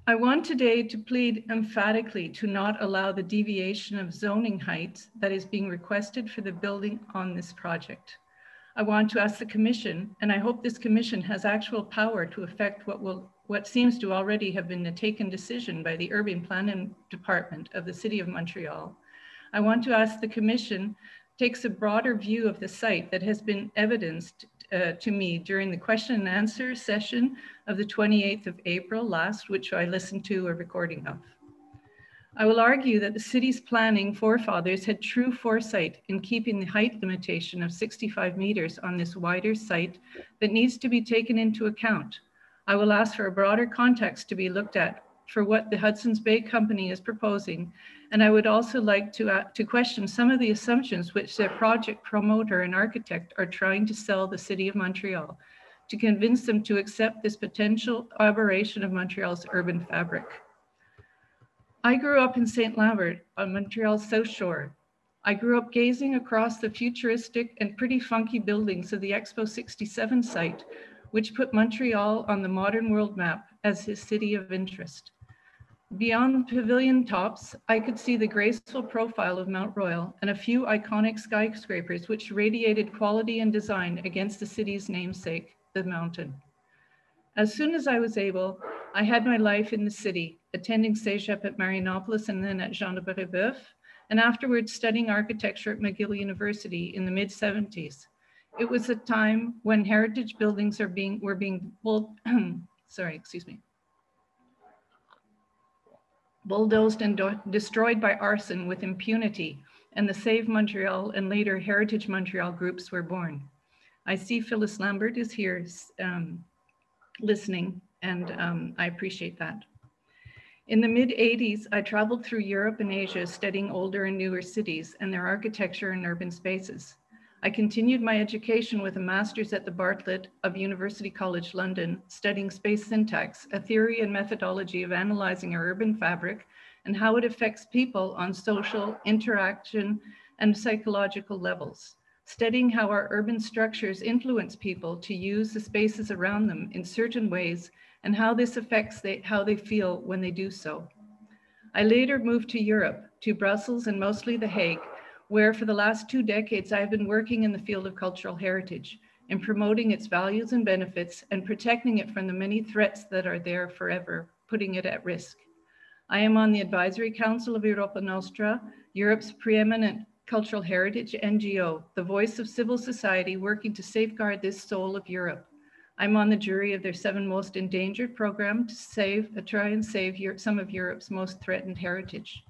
I want today to plead emphatically to not allow the deviation of zoning height that is being requested for the building on this project. I want to ask the Commission, and I hope this Commission has actual power to affect what seems to already have been a taken decision by the Urban Planning Department of the City of Montreal. I want to ask the Commission takes a broader view of the site that has been evidenced to me during the question and answer session of the 28th of April last, which I listened to a recording of. I will argue that the city's planning forefathers had true foresight in keeping the height limitation of 65 meters on this wider site that needs to be taken into account. I will ask for a broader context to be looked at for what the Hudson's Bay Company is proposing, and I would also like to question some of the assumptions which their project promoter and architect are trying to sell the City of Montreal to convince them to accept this potential aberration of Montreal's urban fabric. I grew up in St. Lambert on Montreal's South Shore. I grew up gazing across the futuristic and pretty funky buildings of the Expo 67 site, which put Montreal on the modern world map as his city of interest. Beyond pavilion tops, I could see the graceful profile of Mount Royal and a few iconic skyscrapers which radiated quality and design against the city's namesake, the mountain. As soon as I was able, I had my life in the city, attending Cégep at Marianopolis and then at Jean de Brébeuf, and afterwards studying architecture at McGill University in the mid-70s. It was a time when heritage buildings were being bulldozed and destroyed by arson with impunity, and the Save Montreal and later Heritage Montreal groups were born. I see Phyllis Lambert is here listening, and I appreciate that. In the mid-80s, I traveled through Europe and Asia studying older and newer cities and their architecture and urban spaces. I continued my education with a master's at the Bartlett of University College London, studying space syntax, a theory and methodology of analyzing our urban fabric and how it affects people on social, interaction, and psychological levels, studying how our urban structures influence people to use the spaces around them in certain ways and how this affects how they feel when they do so. I later moved to Europe, to Brussels and mostly The Hague, where for the last 2 decades, I have been working in the field of cultural heritage and promoting its values and benefits and protecting it from the many threats that are there forever, putting it at risk. I am on the Advisory Council of Europa Nostra, Europe's preeminent cultural heritage NGO, the voice of civil society working to safeguard this soul of Europe. I'm on the jury of their 7 Most Endangered program to try and save some of Europe's most threatened heritage.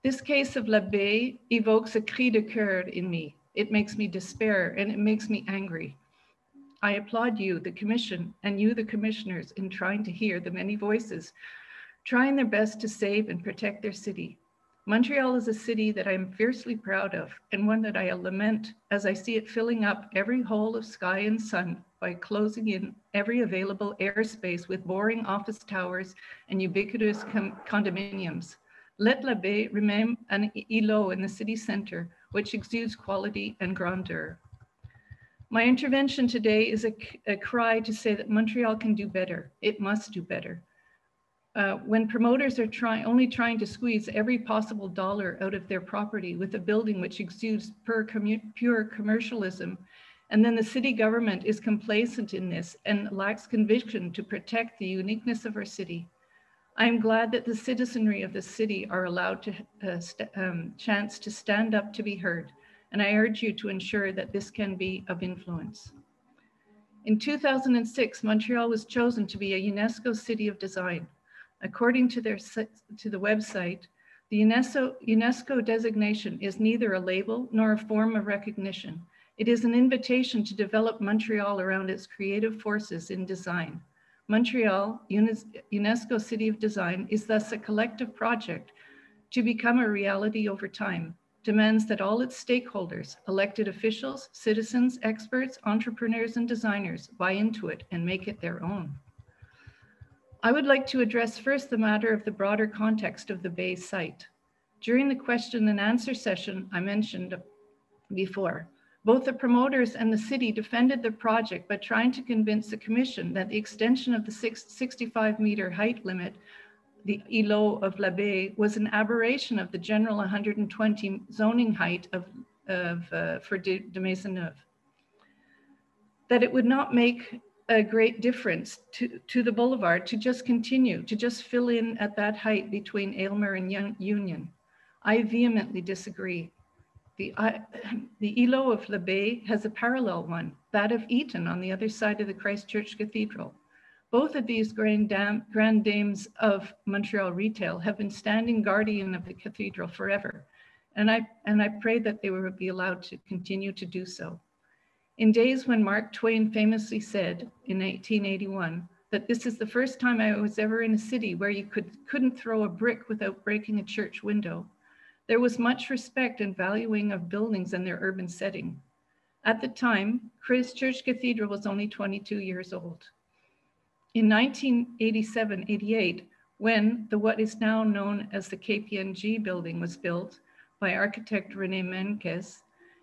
This case of l'Abbaye evokes a cri de coeur in me. It makes me despair and it makes me angry. I applaud you, the Commission, and you, the commissioners, in trying to hear the many voices, trying their best to save and protect their city. Montreal is a city that I am fiercely proud of and one that I lament as I see it filling up every hole of sky and sun by closing in every available airspace with boring office towers and ubiquitous condominiums. Let l'Abbaye remain an îlot in the city center, which exudes quality and grandeur. My intervention today is a cry to say that Montreal can do better. It must do better. When promoters are only trying to squeeze every possible dollar out of their property with a building which exudes pure commercialism, and then the city government is complacent in this and lacks conviction to protect the uniqueness of our city, I am glad that the citizenry of the city are allowed to chance to stand up to be heard, and I urge you to ensure that this can be of influence. In 2006, Montreal was chosen to be a UNESCO City of Design. According to the website, the UNESCO designation is neither a label nor a form of recognition. It is an invitation to develop Montreal around its creative forces in design. Montreal, UNESCO City of Design, is thus a collective project to become a reality over time, demands that all its stakeholders, elected officials, citizens, experts, entrepreneurs, and designers buy into it and make it their own. I would like to address first the matter of the broader context of the Bay site. During the question and answer session I mentioned before, both the promoters and the city defended the project by trying to convince the commission that the extension of the 65-meter height limit, the îlot of l'Abbaye, was an aberration of the general 120 zoning height for de Maisonneuve. That it would not make a great difference to the boulevard to just continue, to just fill in at that height between Aylmer and Union. I vehemently disagree. The îlot of l'Abbaye has a parallel one, that of Eaton on the other side of the Christ Church Cathedral. Both of these grand dames of Montreal retail have been standing guardian of the cathedral forever, and I pray that they will be allowed to continue to do so. In days when Mark Twain famously said in 1881 that this is the first time I was ever in a city where you couldn't throw a brick without breaking a church window, there was much respect and valuing of buildings and their urban setting. At the time, Christ Church Cathedral was only 22 years old. In 1987-88, when what is now known as the KPMG building was built by architect René Menkes,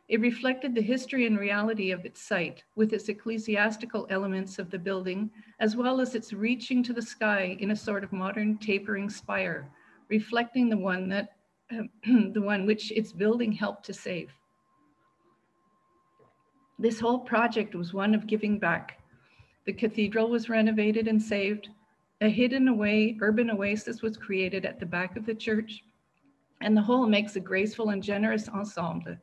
It reflected the history and reality of its site, with its ecclesiastical elements of the building, as well as its reaching to the sky in a sort of modern tapering spire, reflecting the one that the one which its building helped to save. This whole project was one of giving back. The cathedral was renovated and saved. A hidden away urban oasis was created at the back of the church, and the whole makes a graceful and generous ensemble.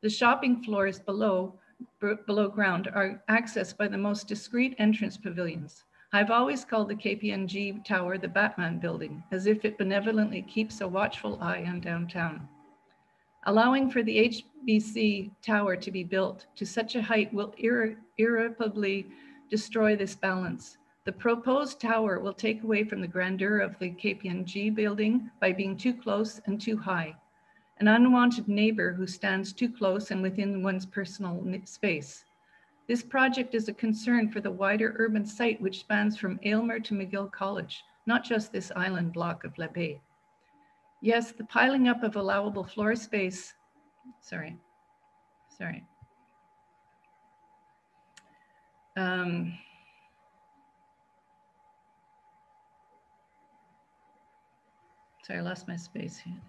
The shopping floors below ground are accessed by the most discreet entrance pavilions. I've always called the KPMG Tower the Batman building, as if it benevolently keeps a watchful eye on downtown. Allowing for the HBC Tower to be built to such a height will irreparably destroy this balance. The proposed tower will take away from the grandeur of the KPMG building by being too close and too high. An unwanted neighbor who stands too close and within one's personal space. This project is a concern for the wider urban site which spans from Aylmer to McGill College, not just this island block of L'Abbaye. Yes, the piling up of allowable floor space, sorry. Sorry, I lost my space here.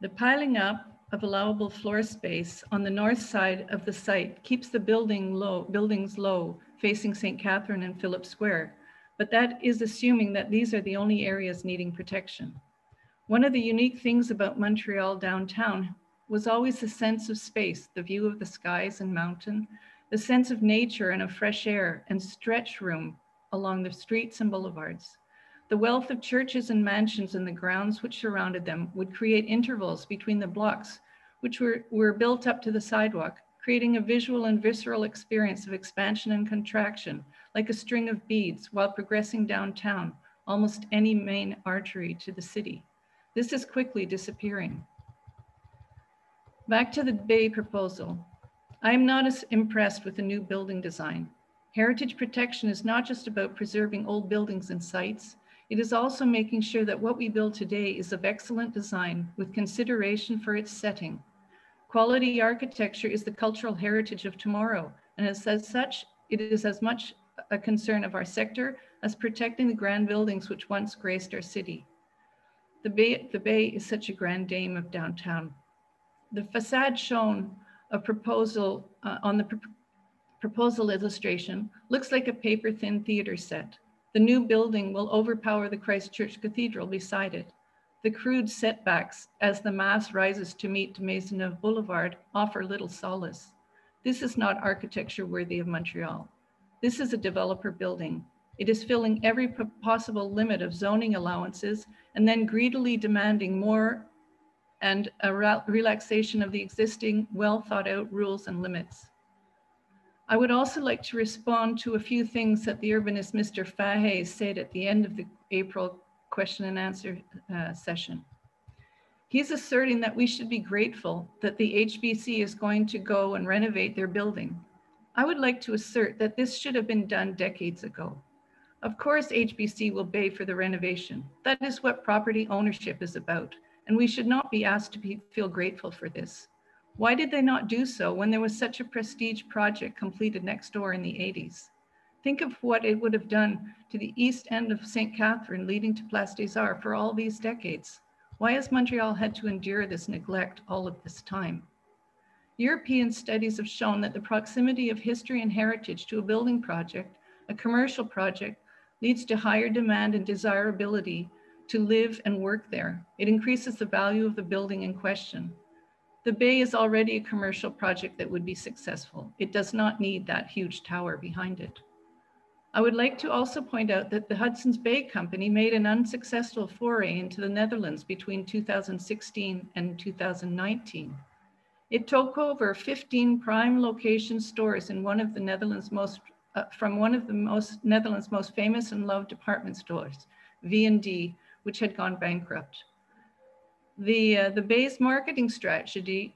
The piling up of allowable floor space on the north side of the site keeps the buildings low, facing St. Catherine and Philip Square, but that is assuming that these are the only areas needing protection. One of the unique things about Montreal downtown was always the sense of space, the view of the skies and mountain, the sense of nature and of fresh air and stretch room along the streets and boulevards. The wealth of churches and mansions and the grounds which surrounded them would create intervals between the blocks, which were built up to the sidewalk, creating a visual and visceral experience of expansion and contraction, like a string of beads, while progressing downtown, almost any main artery to the city. This is quickly disappearing. Back to the Bay proposal. I am not as impressed with the new building design. Heritage protection is not just about preserving old buildings and sites. It is also making sure that what we build today is of excellent design with consideration for its setting. Quality architecture is the cultural heritage of tomorrow, and as such, it is as much a concern of our sector as protecting the grand buildings which once graced our city. The Bay is such a grand dame of downtown. The facade shown on the proposal illustration looks like a paper-thin theater set. The new building will overpower the Christ Church Cathedral beside it. The crude setbacks as the mass rises to meet Maisonneuve Boulevard offer little solace. This is not architecture worthy of Montreal. This is a developer building. It is filling every possible limit of zoning allowances and then greedily demanding more and a relaxation of the existing well thought out rules and limits. I would also like to respond to a few things that the urbanist Mr. Fahey said at the end of the April question and answer session. He's asserting that we should be grateful that the HBC is going to go and renovate their building. I would like to assert that this should have been done decades ago. Of course, HBC will pay for the renovation. That is what property ownership is about, and we should not be asked to feel grateful for this. Why did they not do so when there was such a prestige project completed next door in the 80s? Think of what it would have done to the east end of St. Catherine leading to Place des Arts for all these decades. Why has Montreal had to endure this neglect all of this time? European studies have shown that the proximity of history and heritage to a building project, a commercial project, leads to higher demand and desirability to live and work there. It increases the value of the building in question. The Bay is already a commercial project that would be successful. It does not need that huge tower behind it. I would like to also point out that the Hudson's Bay Company made an unsuccessful foray into the Netherlands between 2016 and 2019. It took over 15 prime location stores in one of the Netherlands' Netherlands' most famous and loved department stores, V&D, which had gone bankrupt. The Bay's marketing strategy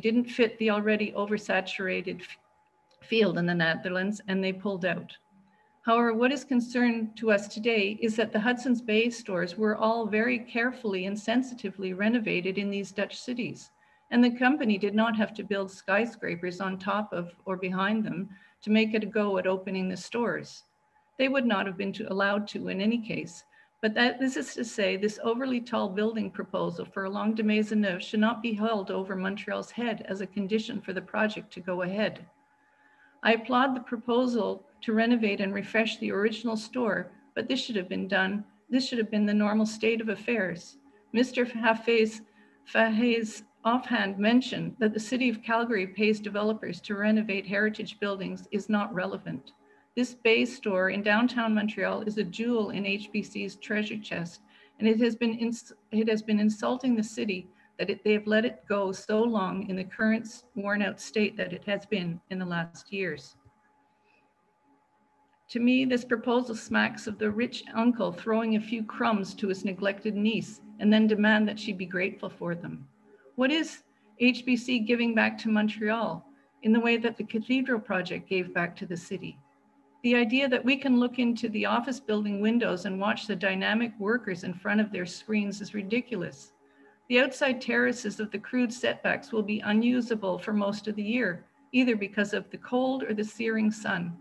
didn't fit the already oversaturated field in the Netherlands, and they pulled out. However, what is concern to us today is that the Hudson's Bay stores were all very carefully and sensitively renovated in these Dutch cities, and the company did not have to build skyscrapers on top of or behind them to make it a go at opening the stores. They would not have been allowed to in any case, but this is to say this overly tall building proposal for along de Maisonneuve should not be held over Montreal's head as a condition for the project to go ahead. I applaud the proposal to renovate and refresh the original store, but this should have been the normal state of affairs. Mr. Fahey's offhand mention that the City of Calgary pays developers to renovate heritage buildings is not relevant. This Bay store in downtown Montreal is a jewel in HBC's treasure chest, and it has been insulting the city that they have let it go so long in the current worn out state that it has been in the last years. To me, this proposal smacks of the rich uncle throwing a few crumbs to his neglected niece and then demand that she be grateful for them. What is HBC giving back to Montreal in the way that the Cathedral Project gave back to the city? The idea that we can look into the office building windows and watch the dynamic workers in front of their screens is ridiculous. The outside terraces of the crude setbacks will be unusable for most of the year, either because of the cold or the searing sun.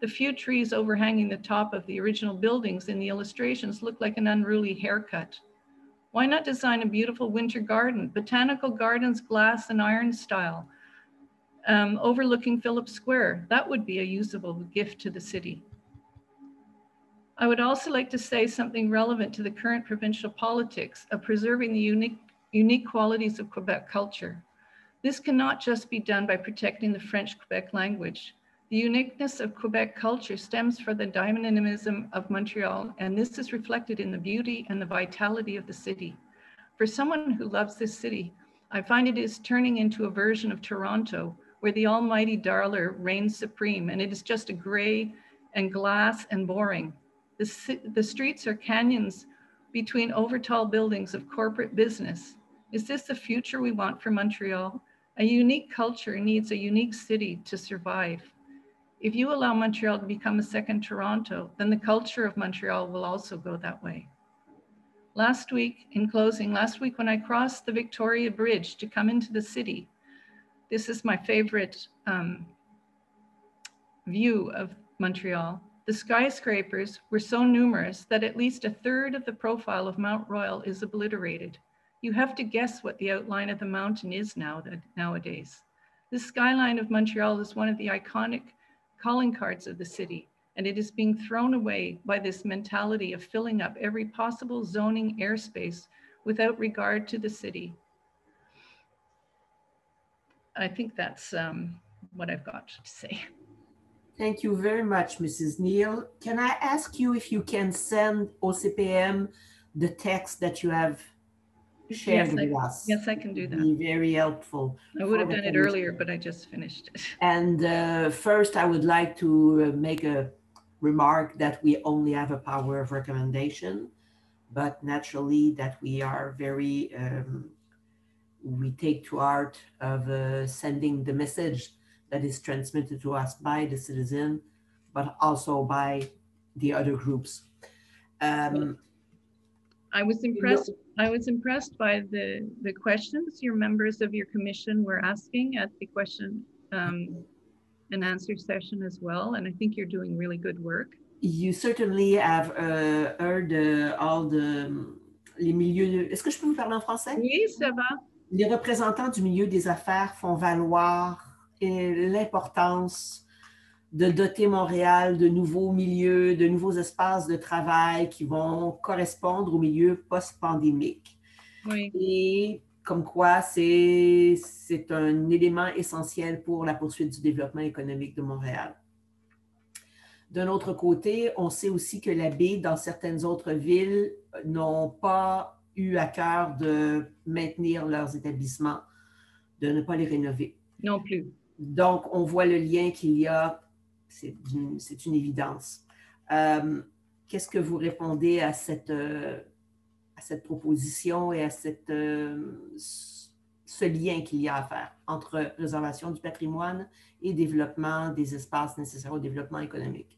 The few trees overhanging the top of the original buildings in the illustrations look like an unruly haircut. Why not design a beautiful winter garden, botanical gardens, glass and iron style, overlooking Phillips Square? That would be a usable gift to the city. I would also like to say something relevant to the current provincial politics of preserving the unique qualities of Quebec culture. This cannot just be done by protecting the French Quebec language. The uniqueness of Quebec culture stems from the dynamism of Montreal, and this is reflected in the beauty and the vitality of the city. For someone who loves this city, I find it is turning into a version of Toronto, where the almighty Darler reigns supreme, and it is just a gray and glass and boring. The streets are canyons between overtall buildings of corporate business. Is this the future we want for Montreal? A unique culture needs a unique city to survive. If you allow Montreal to become a second Toronto, then the culture of Montreal will also go that way. Last week when I crossed the Victoria Bridge to come into the city, this is my favorite view of Montreal. The skyscrapers were so numerous that at least a third of the profile of Mount Royal is obliterated. You have to guess what the outline of the mountain is nowadays. The skyline of Montreal is one of the iconic calling cards of the city, and it is being thrown away by this mentality of filling up every possible zoning airspace without regard to the city. I think that's what I've got to say. Thank you very much, Mrs. Neal. Can I ask you if you can send OCPM the text that you have shared with us? Yes, I can do that. Be very helpful. I would have done it earlier, but I just finished it. And first, I would like to make a remark that we only have a power of recommendation, but naturally that we are very, we take to heart of sending the message that is transmitted to us by the citizen, but also by the other groups. I was impressed by the questions your members of your commission were asking at the question and answer session as well. And I think you're doing really good work. You certainly have heard all les milieux. Est-ce que je peux vous parler en français? Oui, ça va. Les représentants du milieu des affaires font valoir l'importance de doter Montréal de nouveaux milieux, de nouveaux espaces de travail qui vont correspondre au milieu post-pandémique. Oui. Et comme quoi, c'est un élément essentiel pour la poursuite du développement économique de Montréal. D'un autre côté, on sait aussi que la baie, dans certaines autres villes, n'ont pas eu à cœur de maintenir leurs établissements, de ne pas les rénover. Non plus. Donc, on voit le lien qu'il y a, c'est une évidence. Qu'est-ce que vous répondez à cette proposition et à ce lien qu'il y a à faire entre préservation du patrimoine et développement des espaces nécessaires au développement économique?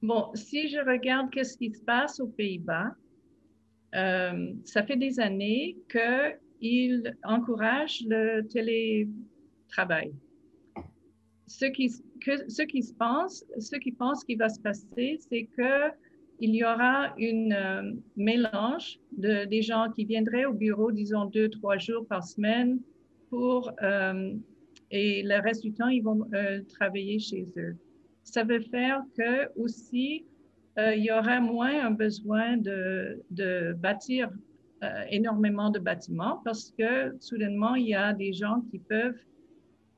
Bon, si je regarde qu'est-ce qui se passe aux Pays-Bas, ça fait des années qu'ils encouragent le télétravail. Ce qui pensent qu'il va se passer, c'est qu'il y aura un mélange des gens qui viendraient au bureau, disons 2-3 jours par semaine, et le reste du temps, ils vont travailler chez eux. Ça veut faire que aussi, il y aura moins un besoin de bâtir énormément de bâtiments parce que soudainement, il y a des gens qui peuvent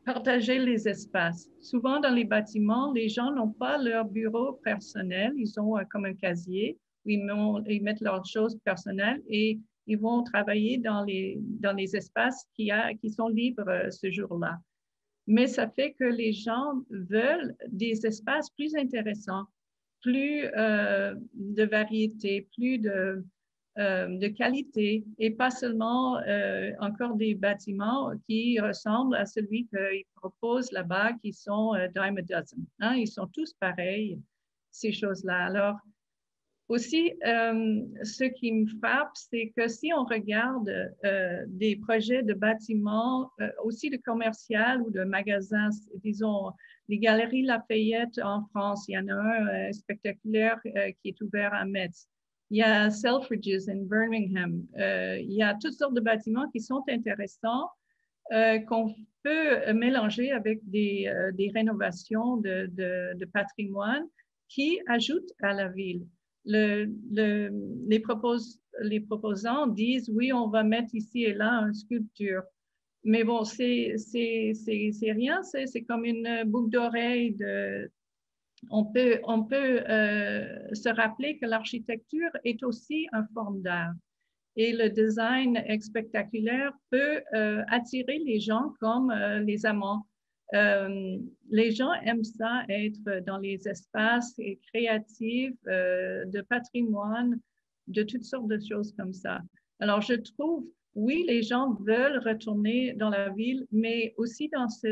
partager les espaces. Souvent, dans les bâtiments, les gens n'ont pas leur bureau personnel. Ils ont comme un casier où ils mettent leurs choses personnelles et ils vont travailler dans les espaces qui sont libres ce jour-là. Mais ça fait que les gens veulent des espaces plus intéressants, plus de variété, plus de qualité et pas seulement encore des bâtiments qui ressemblent à celui qu'ils proposent là-bas, qui sont dime a dozen. Hein? Ils sont tous pareils, ces choses-là. Alors, aussi, ce qui me frappe, c'est que si on regarde des projets de bâtiments, aussi de commercial ou de magasins, disons, les Galeries Lafayette en France, il y en a un spectaculaire qui est ouvert à Metz. Il y a Selfridges in Birmingham. Il y a toutes sortes de bâtiments qui sont intéressants, qu'on peut mélanger avec des rénovations de patrimoine qui ajoutent à la ville. Les proposants disent, oui, on va mettre ici et là une sculpture. Mais bon, c'est rien, c'est comme une boucle d'oreille. On peut se rappeler que l'architecture est aussi une forme d'art. Et le design spectaculaire peut attirer les gens comme les amants. Les gens aiment ça, être dans les espaces créatifs, de patrimoine, de toutes sortes de choses comme ça. Alors, je trouve, oui, les gens veulent retourner dans la ville, mais aussi dans ce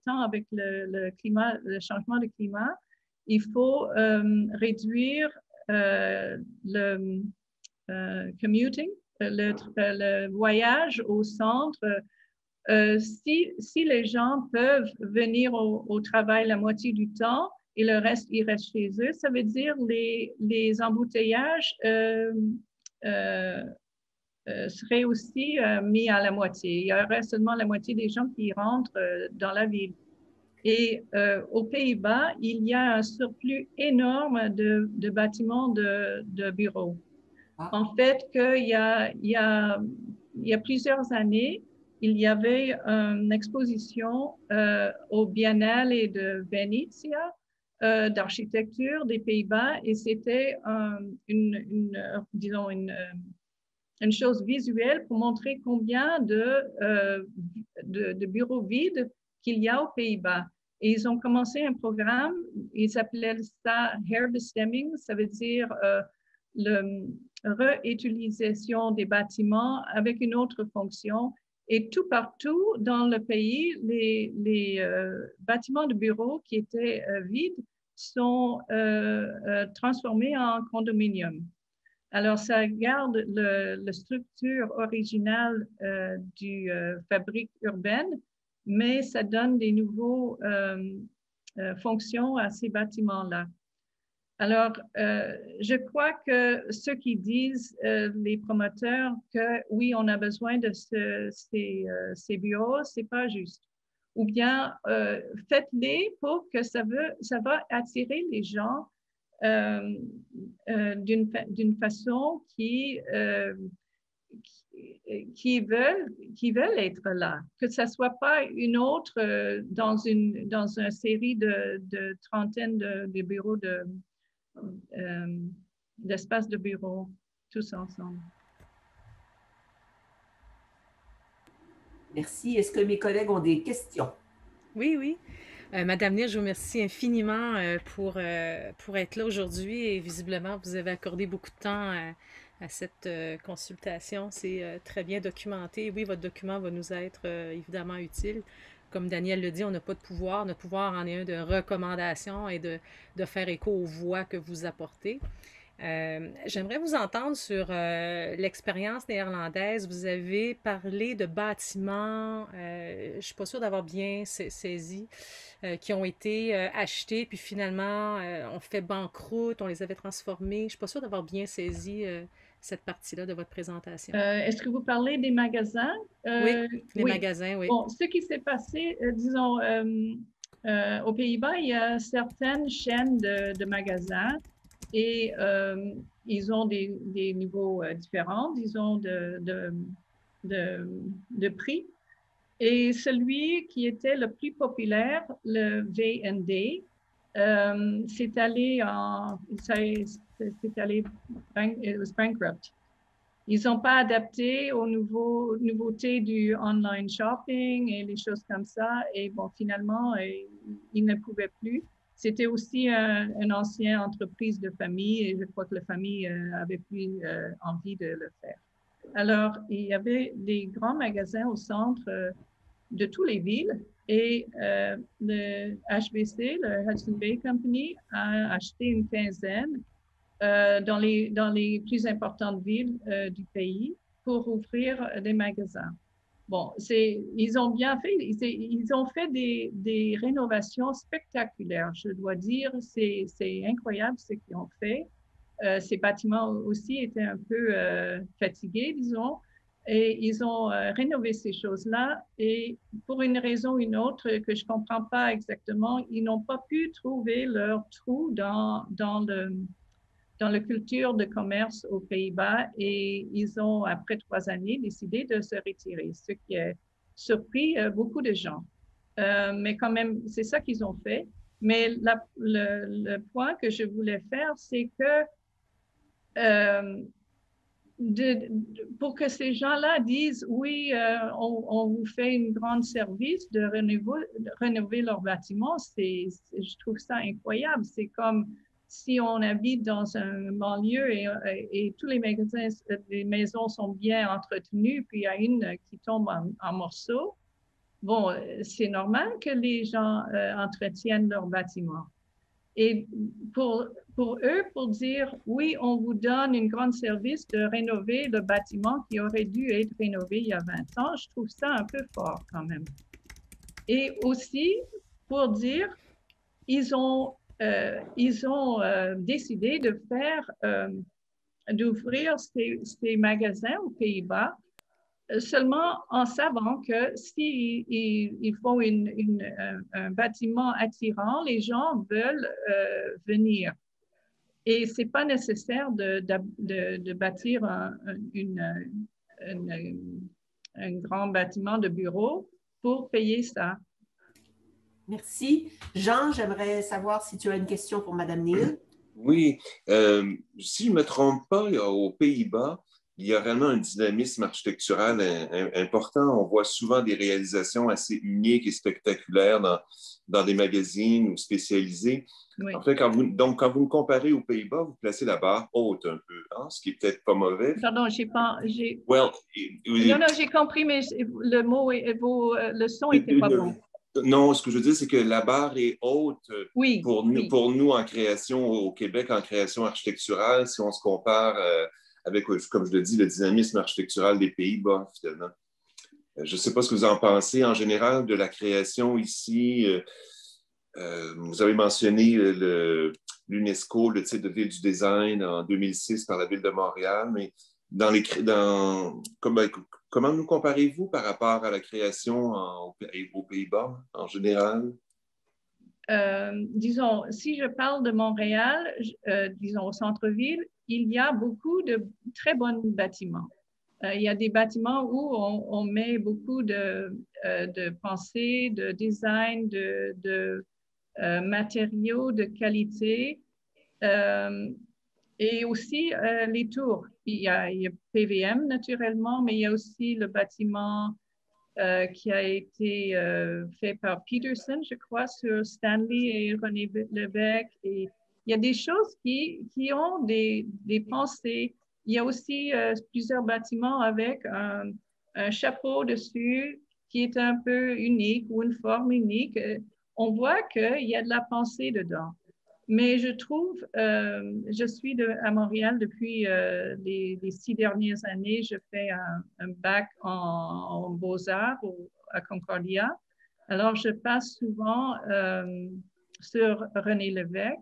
temps avec le climat, le changement de climat, il faut réduire le commuting, le voyage au centre. Si les gens peuvent venir au travail la moitié du temps et le reste, ils restent chez eux, ça veut dire les embouteillages seraient aussi mis à la moitié. Il y aurait seulement la moitié des gens qui rentrent dans la ville. Et aux Pays-Bas, il y a un surplus énorme de bâtiments de bureaux. En fait, il y a plusieurs années, il y avait une exposition au Biennale de Venezia d'architecture des Pays-Bas et c'était disons une chose visuelle pour montrer combien de bureaux vides qu'il y a aux Pays-Bas. Et ils ont commencé un programme, ils appelaient ça herbestemming, ça veut dire le réutilisation des bâtiments avec une autre fonction. Et tout partout dans le pays, les bâtiments de bureaux qui étaient vides sont transformés en condominiums. Alors, ça garde la structure originale du fabrique urbaine, mais ça donne des nouvelles fonctions à ces bâtiments-là. Alors, je crois que ceux qui disent, les promoteurs, que oui, on a besoin de ces bureaux, c'est pas juste. Ou bien, faites-les pour que ça va attirer les gens d'une façon qui veulent être là, que ça soit pas une autre dans une série de trentaine de bureaux d'espace de bureau, tous ensemble. Merci. Est-ce que mes collègues ont des questions? Oui. Madame Neal, je vous remercie infiniment pour être là aujourd'hui et visiblement, vous avez accordé beaucoup de temps à cette consultation. C'est très bien documenté. Oui, votre document va nous être évidemment utile comme Daniel le dit, on n'a pas de pouvoir. Notre pouvoir en est un de recommandation et de faire écho aux voix que vous apportez. J'aimerais vous entendre sur l'expérience néerlandaise. Vous avez parlé de bâtiments, je ne suis pas sûre d'avoir bien saisi, qui ont été achetés, puis finalement, on fait banqueroute, on les avait transformés. Je ne suis pas sûre d'avoir bien saisi cette partie-là de votre présentation. Est-ce que vous parlez des magasins? Oui, les oui. magasins, oui. Bon, ce qui s'est passé, disons, aux Pays-Bas, il y a certaines chaînes de magasins et ils ont des niveaux différents, disons, de prix. Et celui qui était le plus populaire, le V&D, c'est allé it was bankrupt. Ils n'ont pas adapté aux nouveautés du online shopping et les choses comme ça. Et bon, finalement, ils ne pouvaient plus. C'était aussi une ancienne entreprise de famille et je crois que la famille avait plus envie de le faire. Alors, il y avait des grands magasins au centre de toutes les villes et le HBC, le Hudson Bay Company, a acheté une quinzaine dans les plus importantes villes du pays pour ouvrir des magasins. Bon, ils ont bien fait, ils ont fait des rénovations spectaculaires, je dois dire, c'est incroyable ce qu'ils ont fait. Ces bâtiments aussi étaient un peu fatigués, disons, et ils ont rénové ces choses-là et pour une raison ou une autre que je ne comprends pas exactement, ils n'ont pas pu trouver leur trou dans la culture de commerce aux Pays-Bas et ils ont, après 3 années, décidé de se retirer, ce qui a surpris beaucoup de gens. Mais quand même, c'est ça qu'ils ont fait. Mais le point que je voulais faire, c'est que pour que ces gens-là disent, oui, on vous fait un grand service de rénover leur bâtiment, je trouve ça incroyable. C'est comme si on habite dans un banlieue et tous les magasins, les maisons sont bien entretenues, puis il y a une qui tombe en morceaux. Bon, c'est normal que les gens entretiennent leur bâtiment. Et pour eux, pour dire, oui, on vous donne un grand service de rénover le bâtiment qui aurait dû être rénové il y a 20 ans, je trouve ça un peu fort quand même. Et aussi, pour dire, ils ont décidé d'ouvrir ces magasins aux Pays-Bas seulement en savant que s'ils font un bâtiment attirant, les gens veulent venir. Et ce n'est pas nécessaire de bâtir un grand bâtiment de bureau pour payer ça. Merci. Jean, j'aimerais savoir si tu as une question pour Mme Neal. Oui. Si je ne me trompe pas, aux Pays-Bas, il y a vraiment un dynamisme architectural important. On voit souvent des réalisations assez uniques et spectaculaires dans des magazines ou spécialisés. Oui. En fait, quand vous me comparez aux Pays-Bas, vous placez la barre haute un peu, hein, ce qui n'est peut-être pas mauvais. Pardon, Well, non, j'ai compris, mais le son n'était pas bon. Non, ce que je veux dire, c'est que la barre est haute pour nous en création au Québec, en création architecturale, si on se compare avec, comme je le dis, le dynamisme architectural des Pays-Bas, finalement. Je ne sais pas ce que vous en pensez en général de la création ici. Vous avez mentionné l'UNESCO, le titre de ville du design en 2006 par la ville de Montréal, mais comment nous comparez-vous par rapport à la création aux Pays-Bas en général? Disons, si je parle de Montréal, disons au centre-ville, il y a beaucoup de très bons bâtiments. Il y a des bâtiments où on met beaucoup de pensée, de design, de matériaux de qualité et aussi les tours. Il y a PVM naturellement, mais il y a aussi le bâtiment qui a été fait par Peterson, je crois, sur Stanley et René Lévesque. Et il y a des choses qui ont des pensées. Il y a aussi plusieurs bâtiments avec un chapeau dessus qui est un peu unique ou une forme unique, on voit qu'il y a de la pensée dedans. Mais je trouve, je suis à Montréal depuis les 6 dernières années. Je fais un bac en beaux-arts à Concordia. Alors, je passe souvent sur René Lévesque.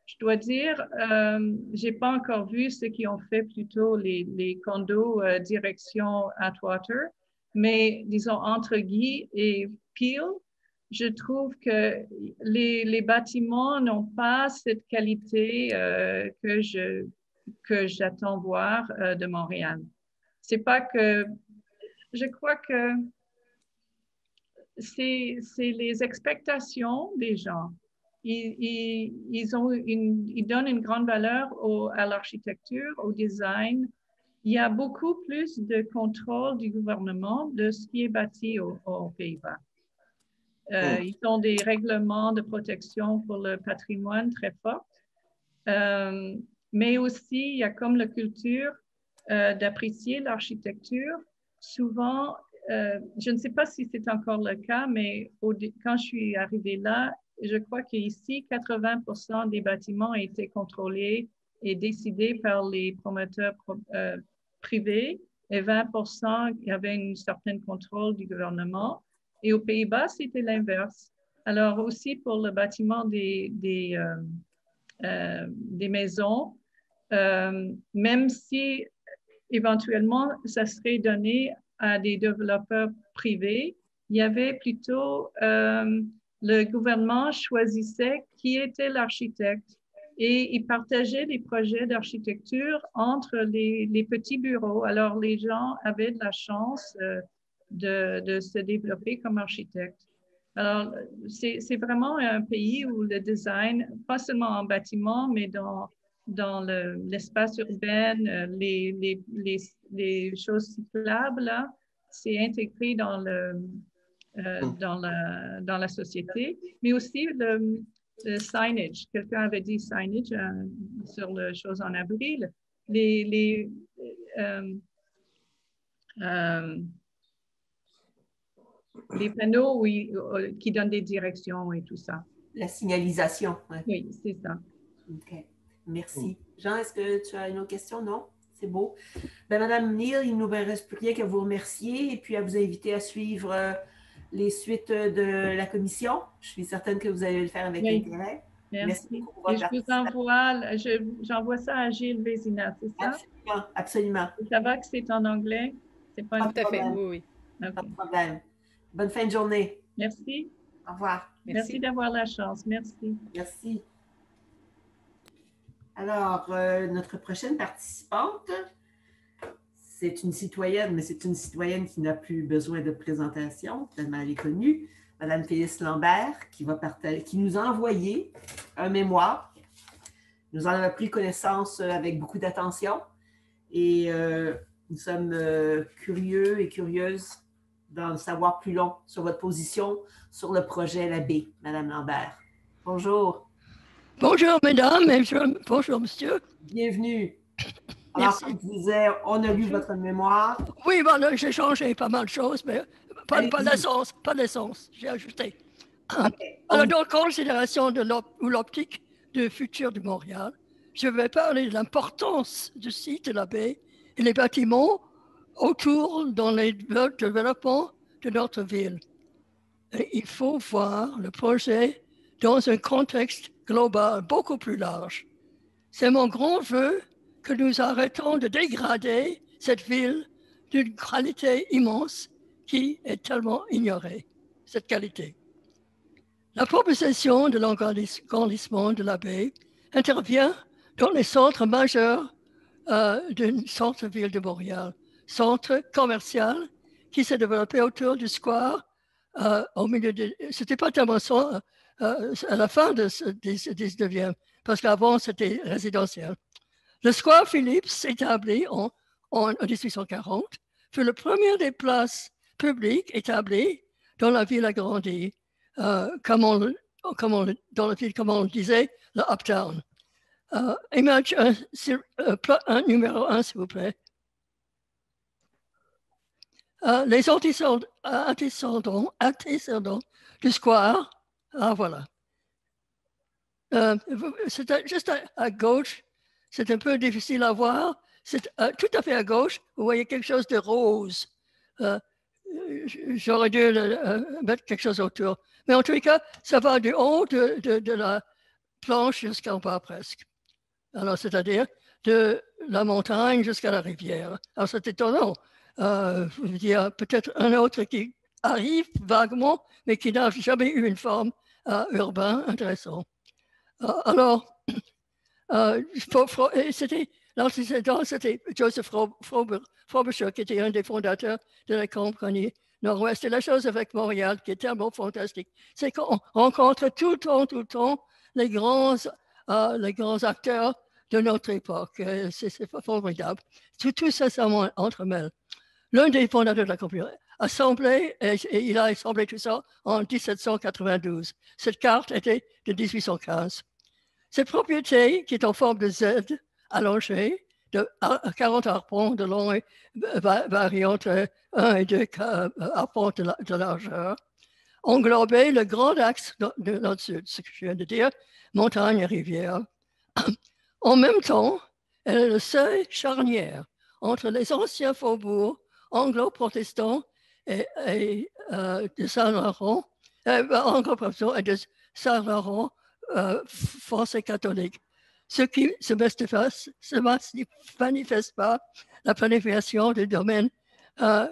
Je dois dire, je n'ai pas encore vu ceux qui ont fait plutôt les condos direction Atwater, mais disons entre Guy et Peel, je trouve que les bâtiments n'ont pas cette qualité que j'attends voir de Montréal. C'est pas que, je crois que c'est les expectations des gens. Ils donnent une grande valeur à l'architecture, au design. Il y a beaucoup plus de contrôle du gouvernement de ce qui est bâti aux Pays-Bas. Ils ont des règlements de protection pour le patrimoine très forts. Mais aussi, il y a comme la culture d'apprécier l'architecture. Souvent, je ne sais pas si c'est encore le cas, mais quand je suis arrivée là, je crois qu'ici, 80% des bâtiments ont été contrôlés et décidés par les promoteurs privés et 20%, il y avait un certain contrôle du gouvernement. Et aux Pays-Bas, c'était l'inverse. Alors aussi pour le bâtiment des maisons, même si éventuellement ça serait donné à des développeurs privés, il y avait plutôt le gouvernement choisissait qui était l'architecte et il partageait les projets d'architecture entre les petits bureaux. Alors les gens avaient de la chance de se développer comme architecte. Alors, c'est vraiment un pays où le design, pas seulement en bâtiment, mais dans l'espace urbain, les choses cyclables, c'est intégré dans la société, mais aussi le signage. Quelqu'un avait dit signage sur les choses en avril. Les panneaux qui donnent des directions et tout ça. La signalisation. Ouais. Oui, c'est ça. OK. Merci. Jean, est-ce que tu as une autre question? Non? C'est beau. Ben, Madame Neal, il ne nous reste plus rien qu'à vous remercier et puis à vous inviter à suivre les suites de la commission. Je suis certaine que vous allez le faire avec intérêt. Merci. Et j'envoie ça à Gilles Vézina, c'est ça? Absolument, absolument. Ça va que c'est en anglais? C'est pas tout à fait, oui. Okay. Pas de problème. Bonne fin de journée. Merci. Au revoir. Merci d'avoir la chance. Merci. Merci. Alors, notre prochaine participante, c'est une citoyenne, mais c'est une citoyenne qui n'a plus besoin de présentation, tellement elle est connue, Madame Phyllis Lambert, qui nous a envoyé un mémoire. Nous en avons pris connaissance avec beaucoup d'attention et nous sommes curieux et curieuses d'en savoir plus long sur votre position sur le projet La Baie, Madame Lambert. Bonjour. Bonjour, mesdames, bonjour, monsieur. Bienvenue. Alors, comme je disais, on a lu votre mémoire. Oui, voilà, j'ai changé pas mal de choses, mais pas d'essence, j'ai ajouté. Okay. Alors, dans considération de l'optique du futur de Montréal, je vais parler de l'importance du site de la baie et les bâtiments autour dans les développements de notre ville. Et il faut voir le projet dans un contexte global beaucoup plus large. C'est mon grand vœu que nous arrêtons de dégrader cette ville d'une qualité immense qui est tellement ignorée, cette qualité. La proposition de l'agrandissement de la baie intervient dans les centres majeurs d'une centre-ville de Montréal, centre commercial qui s'est développé autour du square au milieu de... C'était pas tellement ça à la fin du 19e, parce qu'avant c'était résidentiel. Le square Philippe s'établit en 1840, fut le premier des places publiques établies dans la ville agrandie, dans la ville, comme on le disait, le Uptown. Image un numéro 1, s'il vous plaît. les antécédents du square. Ah, voilà. C'est juste à gauche, c'est un peu difficile à voir. C'est tout à fait à gauche, vous voyez quelque chose de rose. J'aurais dû mettre quelque chose autour. Mais en tous les cas, ça va du haut de la planche jusqu'en bas presque. Alors, c'est-à-dire de la montagne jusqu'à la rivière. Alors, c'est étonnant. Je veux dire, peut-être un autre qui arrive vaguement, mais qui n'a jamais eu une forme urbaine intéressante. Alors, l'antécédent, c'était Joseph Frobisher, qui était un des fondateurs de la compagnie Nord-Ouest. Et la chose avec Montréal, qui est tellement fantastique, c'est qu'on rencontre tout le temps les grands acteurs de notre époque. C'est formidable. Tout ça s'entremêle. L'un des fondateurs de la compagnie assemblé, et il a assemblé tout ça en 1792. Cette carte était de 1815. Cette propriété, qui est en forme de Z allongée, de 40 arpents de long et varie entre 1 et 2 arpents de largeur, englobait le grand axe de nord-sud, ce que je viens de dire, montagne et rivière. En même temps, elle est le seuil charnière entre les anciens faubourgs anglo-protestants et de Saint-Laurent, anglo-protestants et de Saint-Laurent français catholique. Ce qui se manifeste par la planification du domaine, ce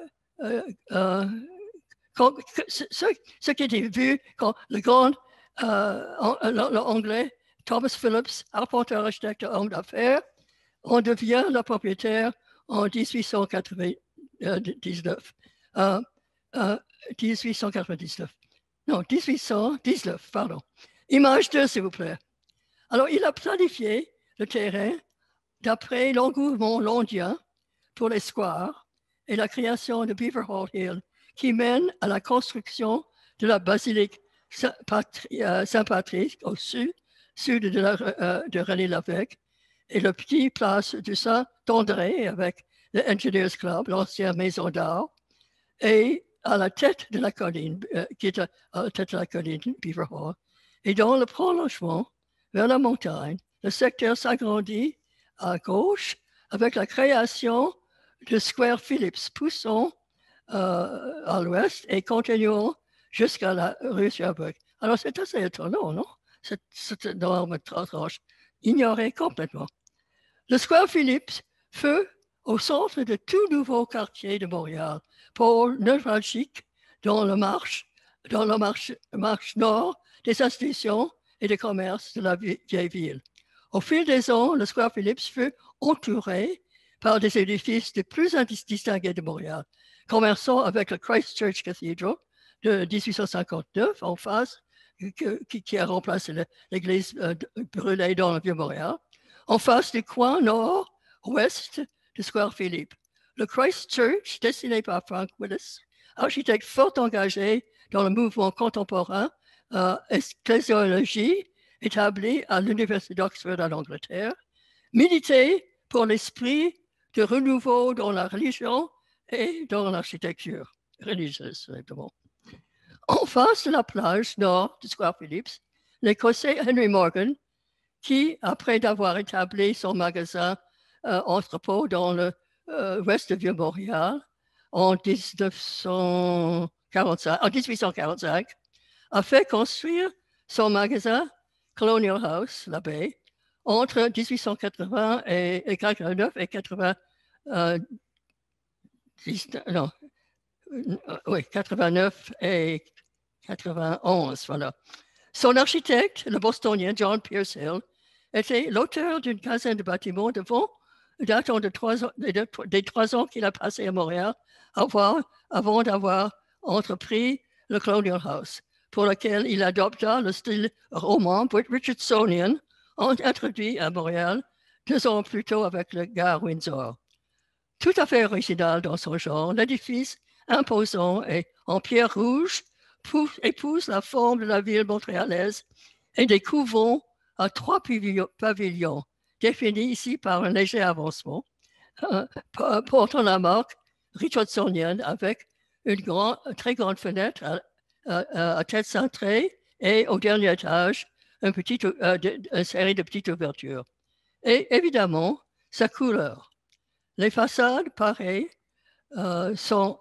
qui était vu quand le grand l'anglais Thomas Phillips, arpenteur, architecte, homme d'affaires, on devient le propriétaire en 1899. 1899. Non, 1819, pardon. Image 2, s'il vous plaît. Alors, il a planifié le terrain d'après l'engouement londien pour les squares et la création de Beaver Hall Hill, qui mène à la construction de la basilique Saint-Patrick au sud de René-Lévesque, et le petit place du Saint-André avec le Engineers Club, l'ancienne maison d'art, et à la tête de la colline, qui est à la tête de la colline Beaver Hall. Et dans le prolongement vers la montagne, le secteur s'agrandit à gauche avec la création de Square Phillips, poussant à l'ouest et continuant jusqu'à la rue Sherbrooke. Alors, c'est assez étonnant, non? Cette énorme tranche ignorée complètement. Le Square Phillips fut au centre de tout nouveau quartier de Montréal, pôle névralgique dans la marche nord des institutions et des commerces de la vieille ville. Au fil des ans, le Square Phillips fut entouré par des édifices les plus distingués de Montréal, commençant avec le Christ Church Cathedral de 1859 en face, qui a remplacé l'église brûlée dans le Vieux-Montréal, en face du coin nord-ouest du Square Philippe. Le Christ Church, dessiné par Frank Willis, architecte fort engagé dans le mouvement contemporain ecclésiologie, établi à l'Université d'Oxford en Angleterre, militait pour l'esprit de renouveau dans la religion et dans l'architecture religieuse, simplement. En face de la plage nord du Square Phillips, l'Écossais Henry Morgan, qui, après d'avoir établi son magasin entrepôt dans le ouest de Vieux-Montréal en 1845, a fait construire son magasin Colonial House, la baie, entre 1889 et 89 et 91, voilà. Son architecte, le bostonien John Pierce Hill, était l'auteur d'une quinzaine de bâtiments datant des 3 ans qu'il a passé à Montréal avant d'avoir entrepris le Colonial House, pour lequel il adopta le style roman richardsonian introduit à Montréal 2 ans plus tôt avec le gare Windsor. Tout à fait original dans son genre, l'édifice imposant et en pierre rouge épouse la forme de la ville montréalaise et des couvents à 3 pavillons, définis ici par un léger avancement, portant la marque richardsonienne avec une très grande fenêtre à tête cintrée et au dernier étage, une série de petites ouvertures. Et évidemment, sa couleur. Les façades, pareil, sont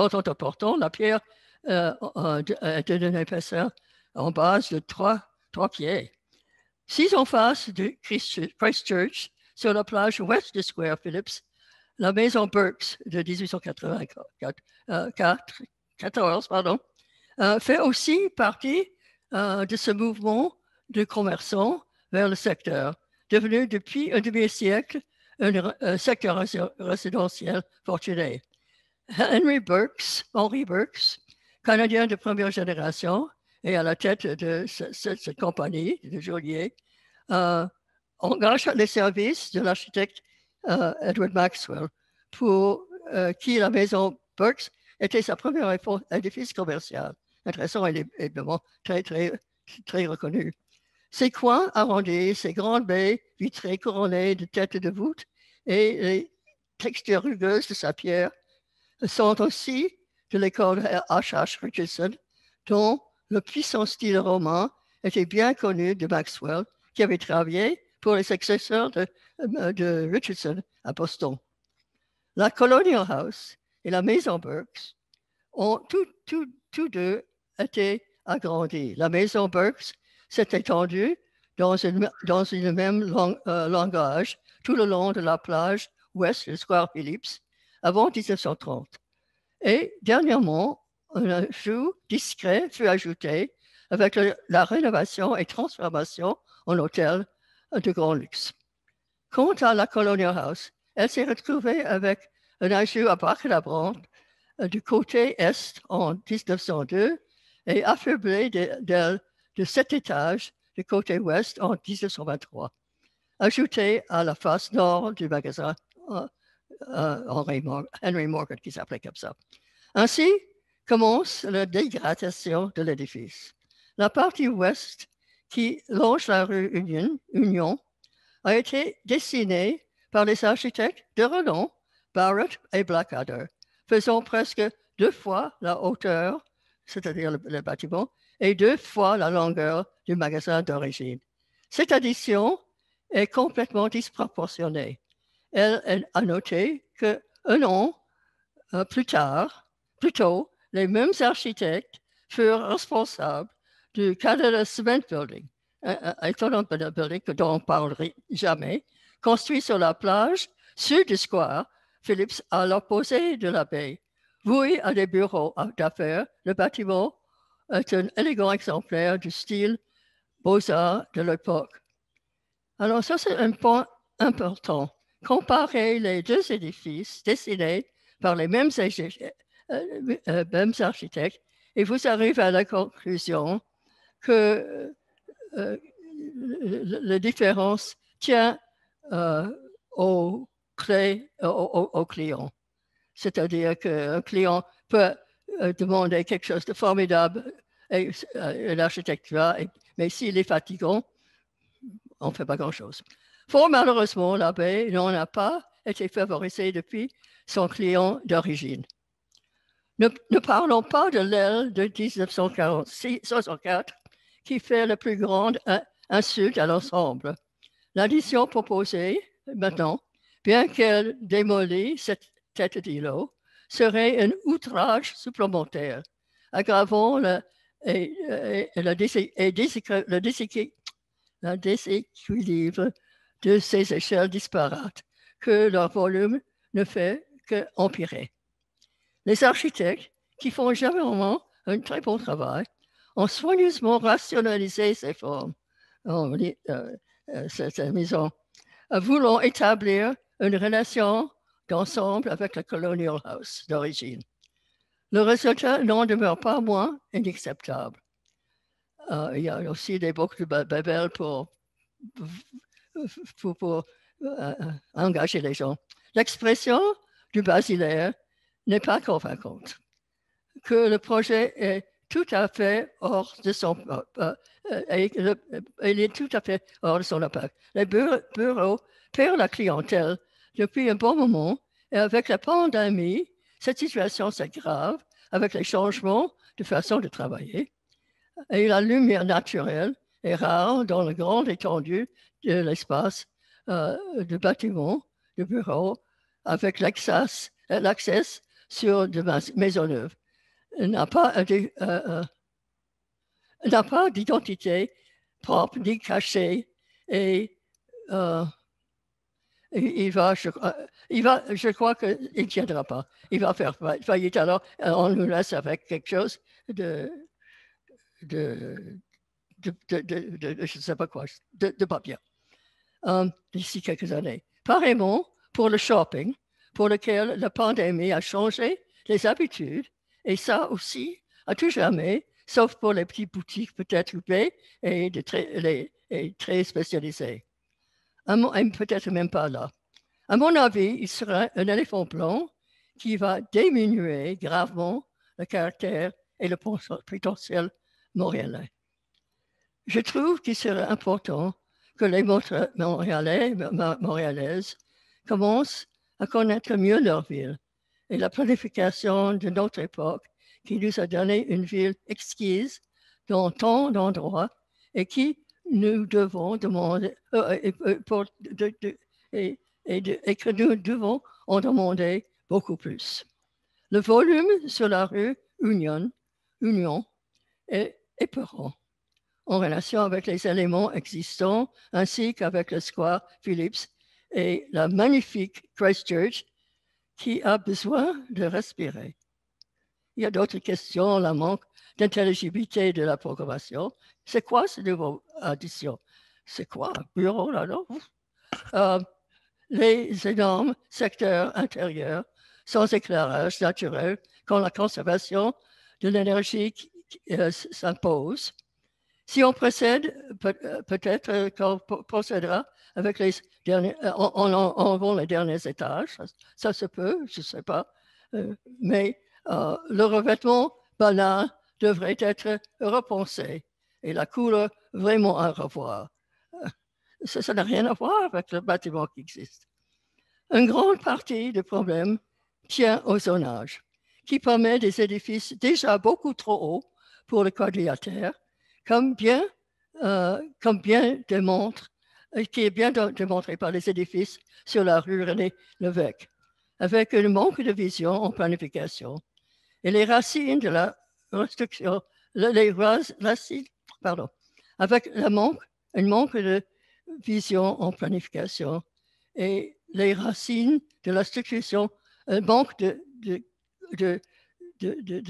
importantes. La pierre est d'une épaisseur en base de 3 pieds. 6 en face de Christchurch, sur la plage ouest de Square Phillips, la maison Burkes de 1814 fait aussi partie de ce mouvement de commerçants vers le secteur, devenu depuis un demi-siècle un secteur résidentiel fortuné. Henry Burkes, Canadien de première génération et à la tête de cette compagnie de joailliers, engage les services de l'architecte Edward Maxwell, pour qui la maison Burkes était sa première édifice commercial. Intéressant et évidemment très reconnu. Ces coins arrondis, ces grandes baies vitrées couronnées de têtes de voûte et les textures rugueuses de sa pierre sont aussi de l'école H.H. Richardson, dont le puissant style roman était bien connu de Maxwell, qui avait travaillé pour les successeurs de Richardson à Boston. La Colonial House et la maison Burkes ont tous deux été agrandis. La maison Burkes s'est étendue dans une même langage tout le long de la plage ouest de Square Phillips avant 1930. Et dernièrement, un ajout discret fut ajouté avec la rénovation et transformation en hôtel de grand luxe. Quant à la Colonial House, elle s'est retrouvée avec un ajout à Braque-la-Brande du côté est en 1902 et affublée d'ailes de 7 étages du côté ouest en 1923, ajouté à la face nord du magasin Henry Morgan, qui s'appelait comme ça. Ainsi commence la dégradation de l'édifice. La partie ouest, qui longe la rue Union, a été dessinée par les architectes de renom Barrett et Blackadder, faisant presque 2 fois la hauteur, c'est-à-dire le bâtiment, et 2 fois la longueur du magasin d'origine. Cette addition est complètement disproportionnée. Elle a noté qu'un an plus tôt, les mêmes architectes furent responsables du Canada Cement Building, un étonnant building dont on ne parle jamais, construit sur la plage sud du Square Phillips à l'opposé de la baie. Voué à des bureaux d'affaires, le bâtiment est un élégant exemplaire du style beaux-arts de l'époque. Alors ça, c'est un point important. Comparez les 2 édifices dessinés par les mêmes architectes et vous arrivez à la conclusion que la différence tient au client. C'est-à-dire qu'un client peut demander quelque chose de formidable et l'architecte va, mais s'il est fatigant, on ne fait pas grand-chose. Fort malheureusement, la baie n'en a pas été favorisée depuis son client d'origine. Ne parlons pas de l'aile de 1964 qui fait la plus grande insulte à l'ensemble. L'addition proposée maintenant, bien qu'elle démolit cette tête d'îlot, serait un outrage supplémentaire, aggravant le déséquilibre de ces échelles disparates que leur volume ne fait qu'empirer. Les architectes, qui font généralement un très bon travail, ont soigneusement rationalisé ces formes, cette maison, voulant établir une relation d'ensemble avec la Colonial House d'origine. Le résultat n'en demeure pas moins inacceptable. Il y a aussi des boucles de Babel pour engager les gens. L'expression du basilaire n'est pas convaincante. Que le projet est tout à fait hors de son impact. Les bureaux perdent la clientèle depuis un bon moment Et avec la pandémie, cette situation s'aggrave avec les changements de façon de travailler. Et la lumière naturelle est rare dans la grande étendue de l'espace de bâtiments, de bureaux, avec l'accès sur de Maisonneuve. N'a pas d'identité propre ni cachée et je crois qu'il ne tiendra pas. Il va faire faillite. Alors, on nous laisse avec quelque chose de je ne sais pas quoi, de papier, d'ici quelques années. Pareillement, pour le shopping, pour lequel la pandémie a changé les habitudes, et ça aussi, à tout jamais, sauf pour les petites boutiques peut-être huppées et très spécialisées. Peut-être même pas là. À mon avis, il sera un éléphant blanc qui va diminuer gravement le caractère et le potentiel montréalais. Je trouve qu'il serait important que les Montréalaises commencent à connaître mieux leur ville et la planification de notre époque qui nous a donné une ville exquise dans tant d'endroits et qui nous devons demander et que nous devons en demander beaucoup plus. Le volume sur la rue Union est épeurant en relation avec les éléments existants ainsi qu'avec le square Phillips et la magnifique Christchurch qui a besoin de respirer. Il y a d'autres questions, le manque d'intelligibilité de la programmation. C'est quoi cette nouvelle addition? C'est quoi un bureau là-dedans? Les énormes secteurs intérieurs sans éclairage naturel quand la conservation de l'énergie s'impose. Si on procède, peut-être qu'on procédera avec les derniers, en enlevant les derniers étages. Ça se peut, je ne sais pas. Mais le revêtement banal devrait être repensé et la couleur vraiment à revoir. Ça n'a rien à voir avec le bâtiment qui existe. Une grande partie du problème tient au zonage, qui permet des édifices déjà beaucoup trop hauts pour le quadrilatère, comme bien démontre, qui est bien démontré par les édifices sur la rue René-Lévesque, avec un manque de vision en planification. Et les racines de la restriction, avec un manque de vision en planification et les racines de la structuration, un manque de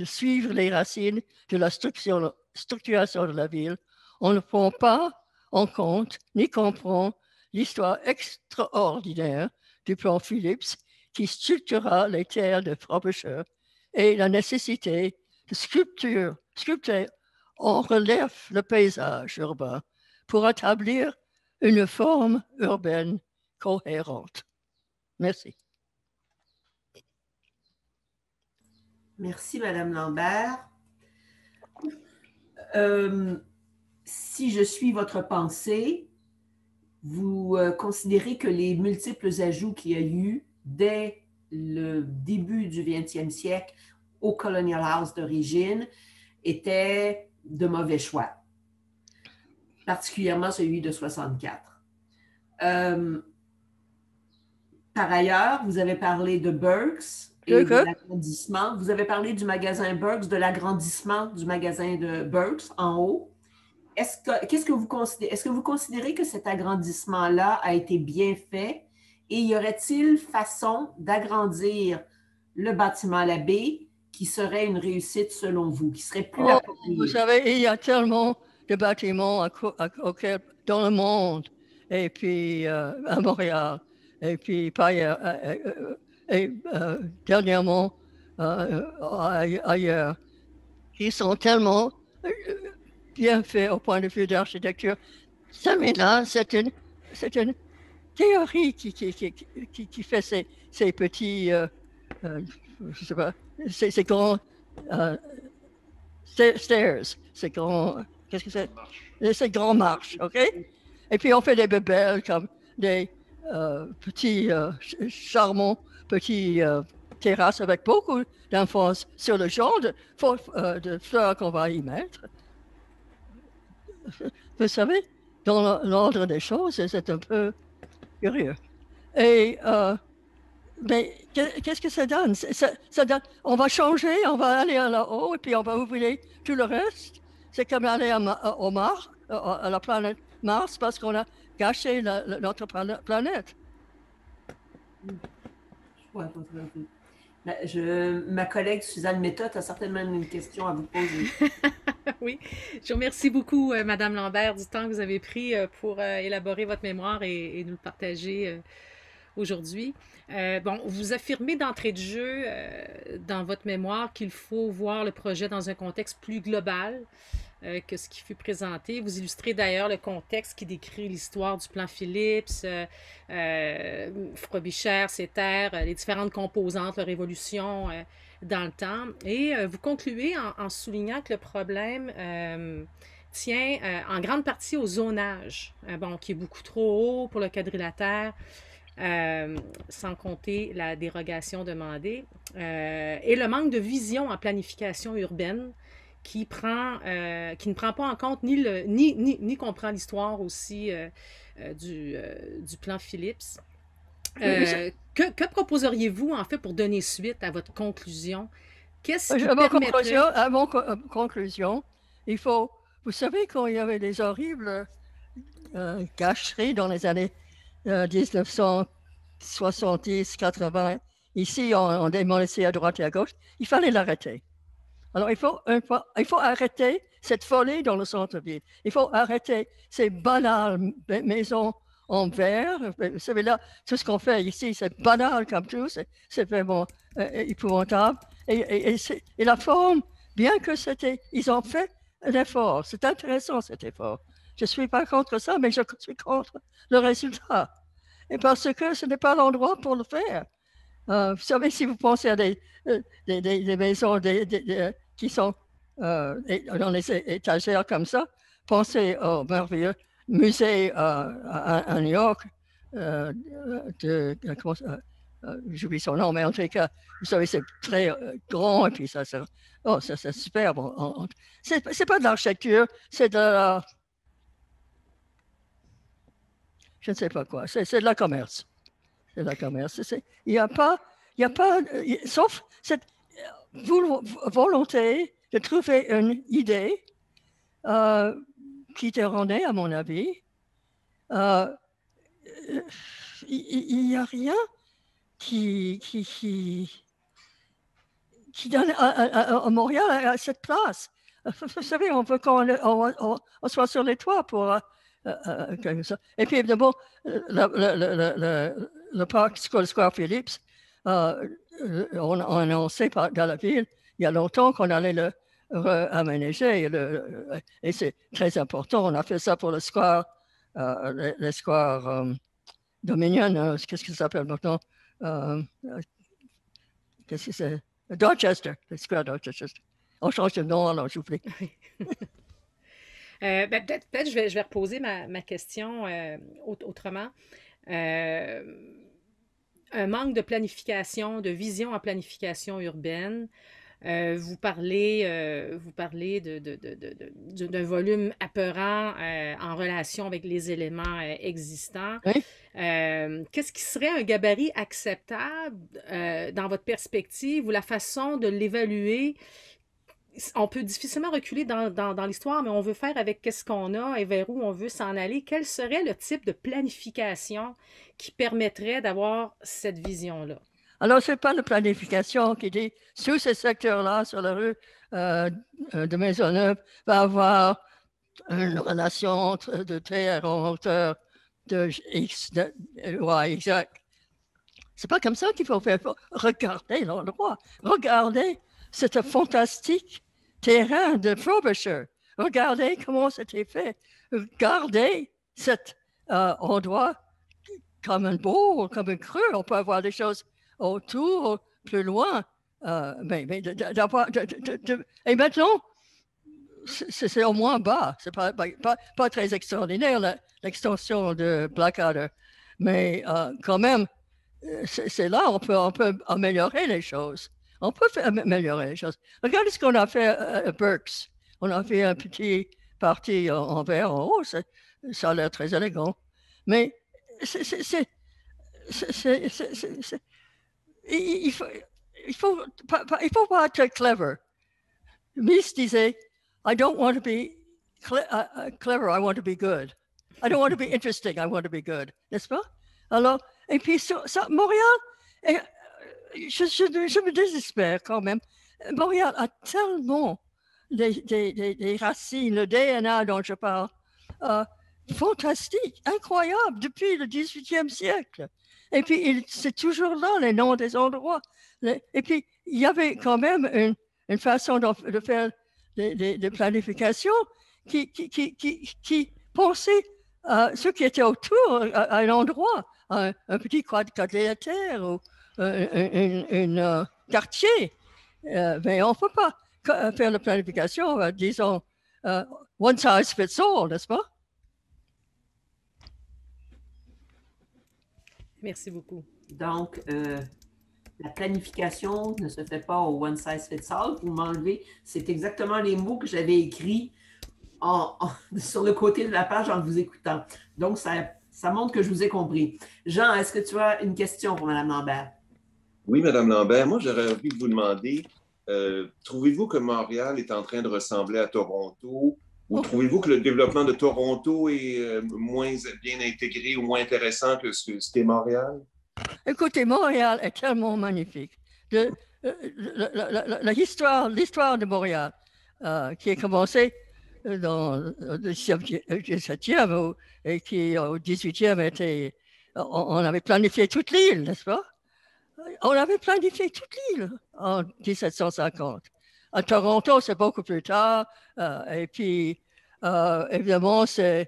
suivre les racines de la structuration de la ville, on ne prend pas en compte ni comprend l'histoire extraordinaire du plan Phillips qui structurera les terres de Frobisher et la nécessité de sculpter en relief le paysage urbain pour établir une forme urbaine cohérente. Merci. Merci, Madame Lambert. Si je suis votre pensée, vous considérez que les multiples ajouts qu'il y a eu dès le début du 20e siècle au Colonial House d'origine étaient de mauvais choix, particulièrement celui de 64. Par ailleurs, vous avez parlé de Burke's et de l'agrandissement. Vous avez parlé du magasin Burke's, de l'agrandissement du magasin de Burke's en haut. Est-ce que vous considérez que cet agrandissement-là a été bien fait et y aurait-il façon d'agrandir le bâtiment Labbé qui serait une réussite selon vous, qui serait plus appropriée? Vous savez, il y a tellement de bâtiments dans le monde et puis à Montréal et puis pas ailleurs, dernièrement ailleurs. Ils sont tellement bien faits au point de vue d'architecture. Ça, mais là, c'est une théorie qui fait ces petits, je sais pas, ces grands stairs, ces grands, qu'est-ce que c'est? Ces grands marches, OK? Et puis on fait des bébelles comme des petits charmants petite terrasse avec beaucoup d'enfants sur le genre de fleurs qu'on va y mettre. Vous savez, dans l'ordre des choses, c'est un peu curieux. Et, mais qu'est-ce que ça donne? Ça donne? On va changer, on va aller là-haut et puis on va oublier tout le reste. C'est comme aller au Mars, à la planète Mars, parce qu'on a gâché notre planète. Ma collègue Suzanne Méthode a certainement une question à vous poser. Oui, je vous remercie beaucoup, Madame Lambert, du temps que vous avez pris pour élaborer votre mémoire et nous le partager aujourd'hui. Bon, vous affirmez d'entrée de jeu dans votre mémoire qu'il faut voir le projet dans un contexte plus global que ce qui fut présenté. Vous illustrez d'ailleurs le contexte qui décrit l'histoire du plan Phillips, Frobisher, ses terres, les différentes composantes, leur évolution dans le temps. Et vous concluez en soulignant que le problème tient en grande partie au zonage, bon, qui est beaucoup trop haut pour le quadrilatère, sans compter la dérogation demandée, et le manque de vision en planification urbaine qui ne prend pas en compte ni comprend l'histoire aussi du plan Phillips. Que proposeriez-vous, en fait, pour donner suite à votre conclusion? Qu'est-ce qui permettrait... À mon conclusion, il faut... Vous savez, quand il y avait des horribles gâcheries dans les années 1970-80, ici, on démolissait à droite et à gauche, il fallait l'arrêter. Alors, il faut arrêter cette folie dans le centre-ville. Il faut arrêter ces banales maisons en verre. Vous savez, là, tout ce qu'on fait ici, c'est banal comme tout. C'est vraiment épouvantable. Et la forme, bien que ils ont fait un effort. C'est intéressant, cet effort. Je ne suis pas contre ça, mais je suis contre le résultat. Et parce que ce n'est pas l'endroit pour le faire. Vous savez, si vous pensez à des maisons qui sont dans les étagères comme ça, pensez au merveilleux musée à New York, j'oublie son nom, mais en tout cas, vous savez, c'est très grand, et puis ça c'est superbe. C'est pas de l'architecture, c'est de je ne sais pas quoi, c'est de la commerce. C'est de la commerce. Il n'y a pas, sauf cette volonté de trouver une idée qui est erronée, à mon avis. Il n'y a rien qui donne à Montréal à cette place. Vous savez, on veut qu'on soit sur les toits pour... Et puis, évidemment, le parc Square Phillips, on a annoncé dans la ville il y a longtemps qu'on allait le réaménager. Et c'est très important. On a fait ça pour le Square, le Square Dominion, qu'est-ce que ça s'appelle maintenant? Qu'est-ce que c'est? Dorchester, le Square Dorchester. On change de nom, alors j'oublie. Peut-être je vais reposer ma question autrement. Un manque de planification, de vision en planification urbaine. Vous parlez d'un volume apeurant en relation avec les éléments existants. Oui. Qu'est-ce qui serait un gabarit acceptable dans votre perspective ou la façon de l'évaluer? On peut difficilement reculer dans l'histoire, mais on veut faire avec qu'est-ce qu'on a et vers où on veut s'en aller. Quel serait le type de planification qui permettrait d'avoir cette vision-là? Alors, ce n'est pas la planification qui dit, sur ce secteur-là, sur la rue de Maisonneuve, va avoir une relation de terre en hauteur de X, de Y, Y. C'est pas comme ça qu'il faut faire. Regardez l'endroit. Regardez ce fantastique terrain de Frobisher. Regardez comment c'était fait. Regardez cet endroit comme un bourg, comme un creux. On peut avoir des choses autour, plus loin. Et maintenant, c'est au moins bas. C'est pas très extraordinaire, l'extension de Blackadder. Mais quand même, c'est là on peut améliorer les choses. On peut améliorer les choses. Regardez ce qu'on a fait à Berks. On a fait un petit parti en verre en haut. Ça a l'air très élégant. Mais il faut pas être clever. Miss disait, I don't want to be clever, I want to be good. I don't want to be interesting, I want to be good. N'est-ce pas? Alors, et puis ça, Montréal, je me désespère quand même. Montréal a tellement des racines, le DNA dont je parle, fantastique, incroyable, depuis le 18e siècle. Et puis, c'est toujours là, les noms des endroits. Et puis, il y avait quand même une façon de faire des planifications qui pensait à ce qui était autour, à un endroit, un petit quadrilatère ou un quartier. Mais on ne peut pas faire la planification, disons, one size fits all, n'est-ce pas? Merci beaucoup. Donc, la planification ne se fait pas au one size fits all. Vous m'enlevez, c'est exactement les mots que j'avais écrits sur le côté de la page en vous écoutant. Donc, ça montre que je vous ai compris. Jean, est-ce que tu as une question pour Mme Lambert? Oui, Mme Lambert, moi, j'aurais envie de vous demander, trouvez-vous que Montréal est en train de ressembler à Toronto ou trouvez-vous que le développement de Toronto est moins bien intégré ou moins intéressant que ce qu'est Montréal? Écoutez, Montréal est tellement magnifique. L'histoire de Montréal, qui a commencé dans le 17e et qui au 18e était... On avait planifié toute l'île, n'est-ce pas? On avait planifié toute l'île en 1750. À Toronto, c'est beaucoup plus tard. Et puis, évidemment, il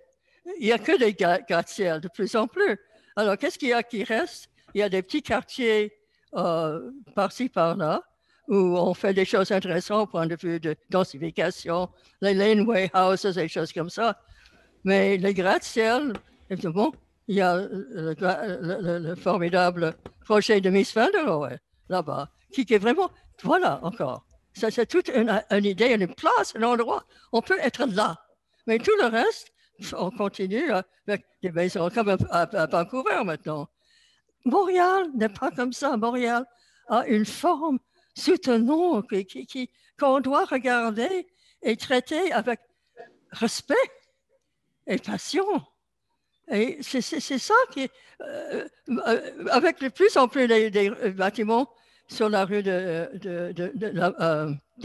n'y a que des gratte-ciel de plus en plus. Alors, qu'est-ce qu'il y a qui reste? Il y a des petits quartiers par-ci, par-là, où on fait des choses intéressantes au point de vue de densification, les laneway houses, des choses comme ça. Mais les gratte-ciel, évidemment, il y a le formidable projet de Miss Van der Rohe, là-bas, qui est vraiment, voilà encore. Ça, c'est toute une idée, une place, un endroit. On peut être là. Mais tout le reste, on continue avec des maisons comme à Vancouver maintenant. Montréal n'est pas comme ça. Montréal a une forme soutenante qu'on doit regarder et traiter avec respect et passion. Et c'est ça qui est, avec de plus en plus des bâtiments sur la rue de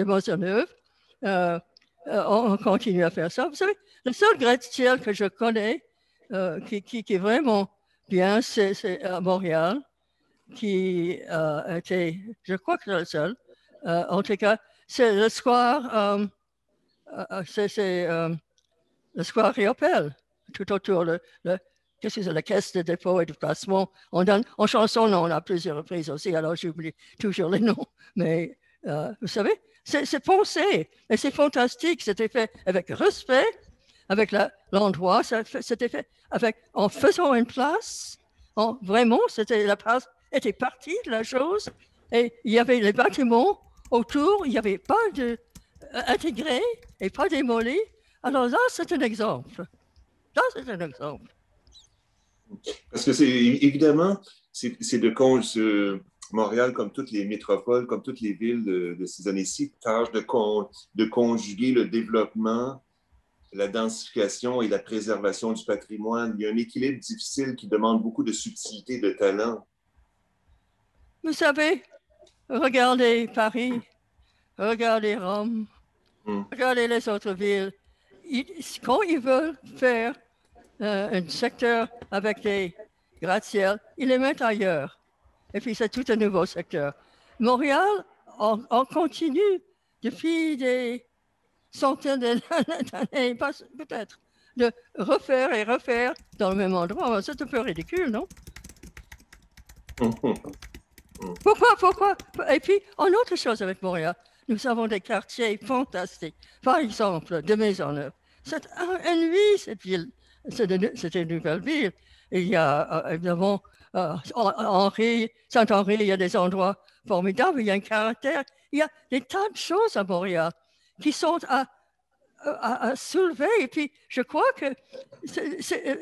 Maisonneuve, on continue à faire ça. Vous savez, le seul gratte-ciel que je connais qui est vraiment bien, c'est à Montréal, qui était, je crois que c'est le seul. En tout cas, c'est le square, le square Riopelle, tout autour. Qu'est-ce que c'est, la caisse de dépôt et de placement. En chanson, on a plusieurs reprises aussi, alors j'oublie toujours les noms. Mais vous savez, c'est pensé et c'est fantastique. C'était fait avec respect, avec l'endroit. C'était fait en faisant une place. Vraiment, la place était partie de la chose. Et il y avait les bâtiments autour. Il n'y avait pas intégré et pas démoli. Alors là, c'est un exemple. Là, c'est un exemple. Parce que évidemment, c'est Montréal, comme toutes les métropoles, comme toutes les villes de ces années-ci, tâche de conjuguer le développement, la densification et la préservation du patrimoine. Il y a un équilibre difficile qui demande beaucoup de subtilité, de talent. Vous savez, regardez Paris, regardez Rome, regardez les autres villes. Quand ils veulent faire un secteur avec des gratte-ciel, ils les mettent ailleurs. Et puis, c'est tout un nouveau secteur. Montréal, on continue depuis des centaines d'années, peut-être, de refaire et refaire dans le même endroit. C'est un peu ridicule, non? Pourquoi? Et puis, une autre chose avec Montréal, nous avons des quartiers fantastiques. Par exemple, de Maisonneuve. C'est une vie, cette ville. C'est une nouvelle ville. Il y a évidemment Henri, Saint-Henri, il y a des endroits formidables, il y a un caractère, il y a des tas de choses à Montréal qui sont à soulever. Et puis, je crois que,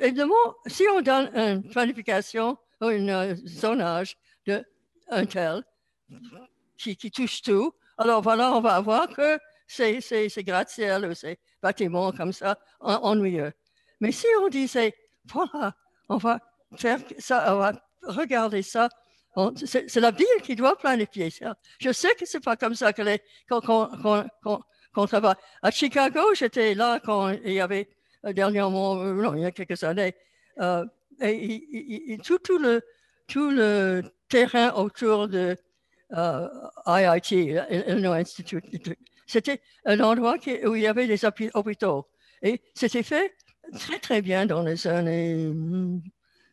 évidemment, si on donne une planification ou un zonage d'un tel qui touche tout, alors voilà, on va avoir que ces gratte-ciel ou ces bâtiments comme ça ennuyeux. Mais si on disait, voilà, on va faire ça, on va regarder ça, c'est la ville qui doit planifier ça. Je sais que c'est pas comme ça qu'on travaille. À Chicago, j'étais là quand il y avait dernièrement, non, il y a quelques années, et tout le terrain autour de IIT, Illinois Institute, c'était un endroit où il y avait des hôpitaux. Et c'était fait très, très bien dans les années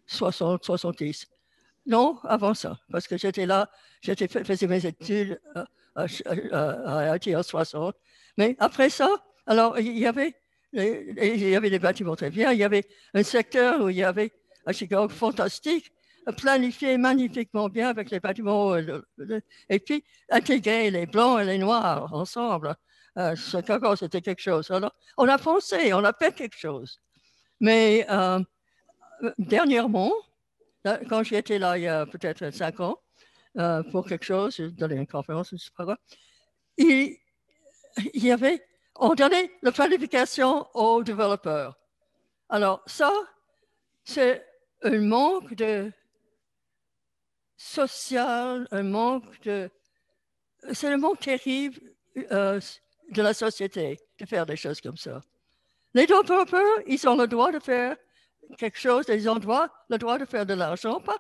60, 70. Non, avant ça, parce que j'étais là, faisais mes études à IIT en 60. Mais après ça, alors, il y avait des bâtiments très bien. Il y avait un secteur où il y avait, à Chicago, fantastique, planifié magnifiquement bien avec les bâtiments. Et puis, intégrer les blancs et les noirs ensemble. Chicago, c'était quelque chose. Alors, on a pensé, on a fait quelque chose. Mais dernièrement, quand j'étais là il y a peut-être 5 ans, pour quelque chose, dans une conférence, je ne sais pas quoi, on donnait la planification aux développeurs. Alors ça, c'est un manque de social, c'est un manque terrible de la société de faire des choses comme ça. Les développeurs, ils ont le droit de faire quelque chose, ils ont le droit de faire de l'argent, pas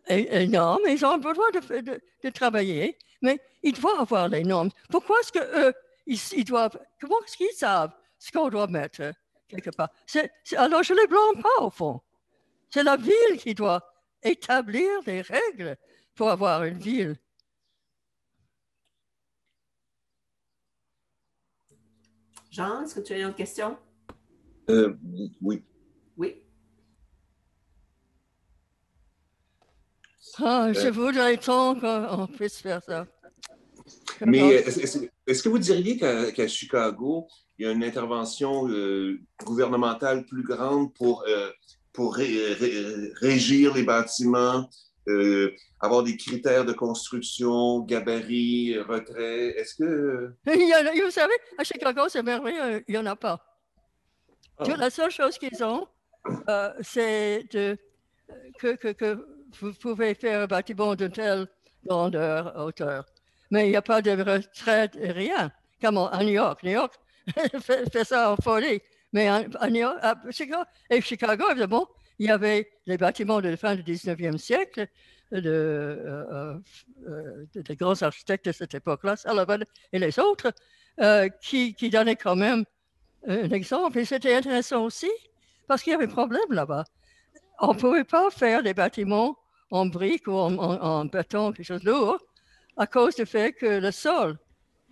énorme, ils ont le droit de travailler, mais ils doivent avoir les normes. Pourquoi est-ce qu'eux, ils doivent, comment est-ce qu'ils savent ce qu'on doit mettre quelque part? Alors, je ne les blâme pas, au fond. C'est la ville qui doit établir des règles pour avoir une ville. Jean, est-ce que tu as une autre question? Oui. Oui. Je voudrais tant qu'on puisse faire ça. Mais est-ce que vous diriez qu'à Chicago, il y a une intervention gouvernementale plus grande pour régir les bâtiments, avoir des critères de construction, gabarit, retrait? Est-ce que... Vous savez, à Chicago, c'est merveilleux, il n'y en a pas. La seule chose qu'ils ont, c'est que vous pouvez faire un bâtiment de telle grandeur, hauteur. Mais il n'y a pas de retraite, rien. Comme à New York. New York fait ça en folie. Mais à New York, à Chicago, évidemment, il y avait les bâtiments de la fin du 19e siècle, de grands architectes de cette époque-là, Sullivan et les autres, qui donnaient quand même un exemple. Et c'était intéressant aussi, parce qu'il y avait un problème là-bas. On ne pouvait pas faire des bâtiments en briques ou en béton, quelque chose de lourd, à cause du fait que le sol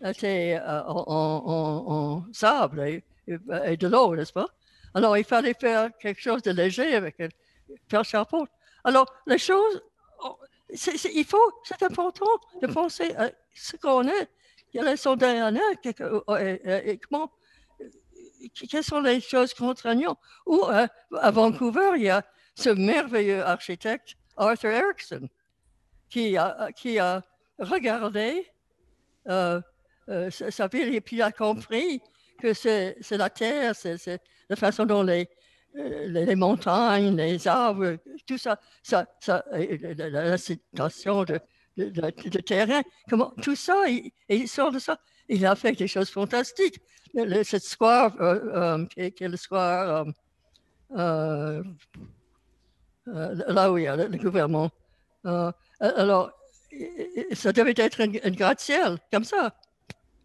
était en sable et de l'eau, n'est-ce pas? Alors, il fallait faire quelque chose de léger avec une perche à porte. Alors, les choses, c'est important de penser à ce qu'on est. Quels sont quelles sont les choses contraignantes? Ou à Vancouver, il y a ce merveilleux architecte, Arthur Erickson, qui a regardé sa ville et puis il a compris que c'est la terre, c'est la façon dont les montagnes, les arbres, tout ça, la situation de terrain, tout ça, il sort de ça. Il a fait des choses fantastiques. Cette square, qui est le square, là où il y a le gouvernement. Alors, ça devait être un gratte-ciel, comme ça.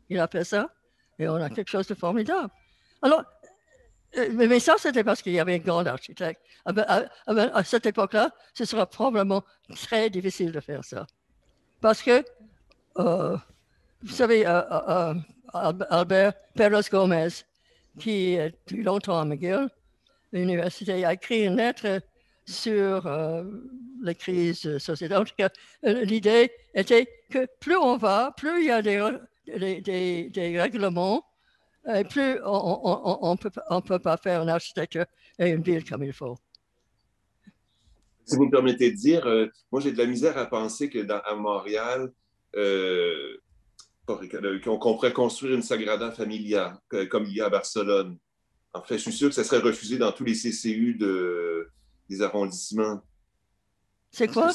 Il a fait ça, et on a quelque chose de formidable. Alors, mais ça, c'était parce qu'il y avait un grand architecte. À cette époque-là, ce sera probablement très difficile de faire ça. Parce que, vous savez, Albert Pérez-Gomez, qui est depuis longtemps à McGill, l'université, a écrit une lettre sur les crises sociétales. En tout cas, l'idée était que plus on va, plus il y a des règlements, et plus on ne peut pas faire une architecture et une ville comme il faut. Si vous me permettez de dire, moi j'ai de la misère à penser que à Montréal, qu'on pourrait construire une Sagrada Familia comme il y a à Barcelone. En fait, je suis sûr que ça serait refusé dans tous les CCU des arrondissements. C'est quoi?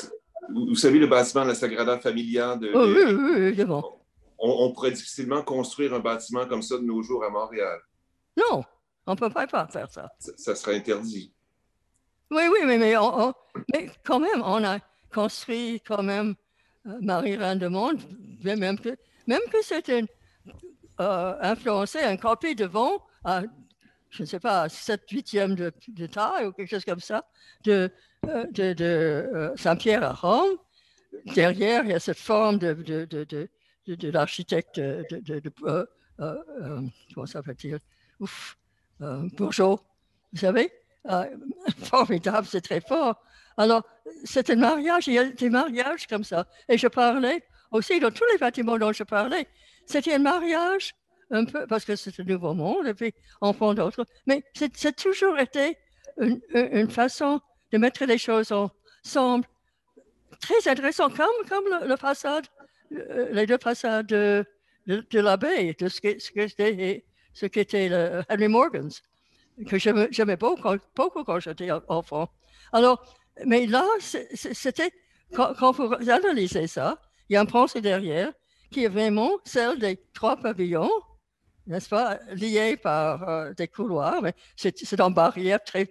Vous savez, le bâtiment de la Sagrada Familia oui, évidemment. On pourrait difficilement construire un bâtiment comme ça de nos jours à Montréal. Non, on ne peut pas faire ça. Ça serait interdit. Oui, mais quand même, on a construit quand même Marie-Reine du Monde, même que c'était influencé, une copie devant à, je ne sais pas, 7/8 de taille ou quelque chose comme ça, de Saint-Pierre à Rome. Derrière, il y a cette forme de l'architecte comment s'appelle-t-il? Bourgeot, vous savez? Formidable, c'est très fort. Alors, c'est un mariage, il y a des mariages comme ça. Et je parlais aussi dans tous les bâtiments dont je parlais, c'était un mariage un peu, parce que c'est un nouveau monde, et puis on prend d'autres. Mais c'est toujours été une façon de mettre les choses ensemble très intéressant, comme la façade, les deux façades de l'abbaye, de ce qu'était le Henry Morgan's, que j'aimais beaucoup quand j'étais enfant. Alors, mais là, c'était, quand vous analysez ça, il y a un pensée derrière qui est vraiment celle des 3 pavillons, n'est-ce pas, liés par des couloirs, mais c'est en barrière très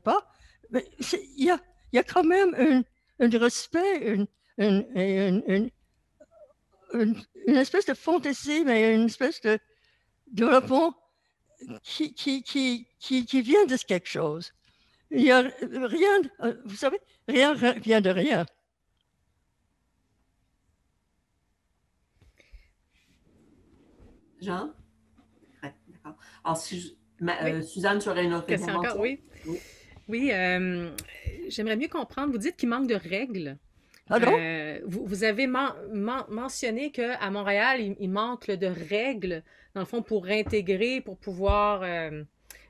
bas. Mais il y a quand même un respect, une espèce de fantaisie, mais une espèce de développement qui vient de quelque chose. Il n'y a rien, vous savez, rien vient de rien. Jean? Oui, d'accord. Alors, Suzanne, tu aurais une autre question intervention? encore, oui. Oui, j'aimerais mieux comprendre. Vous dites qu'il manque de règles. Vous avez mentionné qu'à Montréal, il manque de règles, dans le fond, pour intégrer, pour pouvoir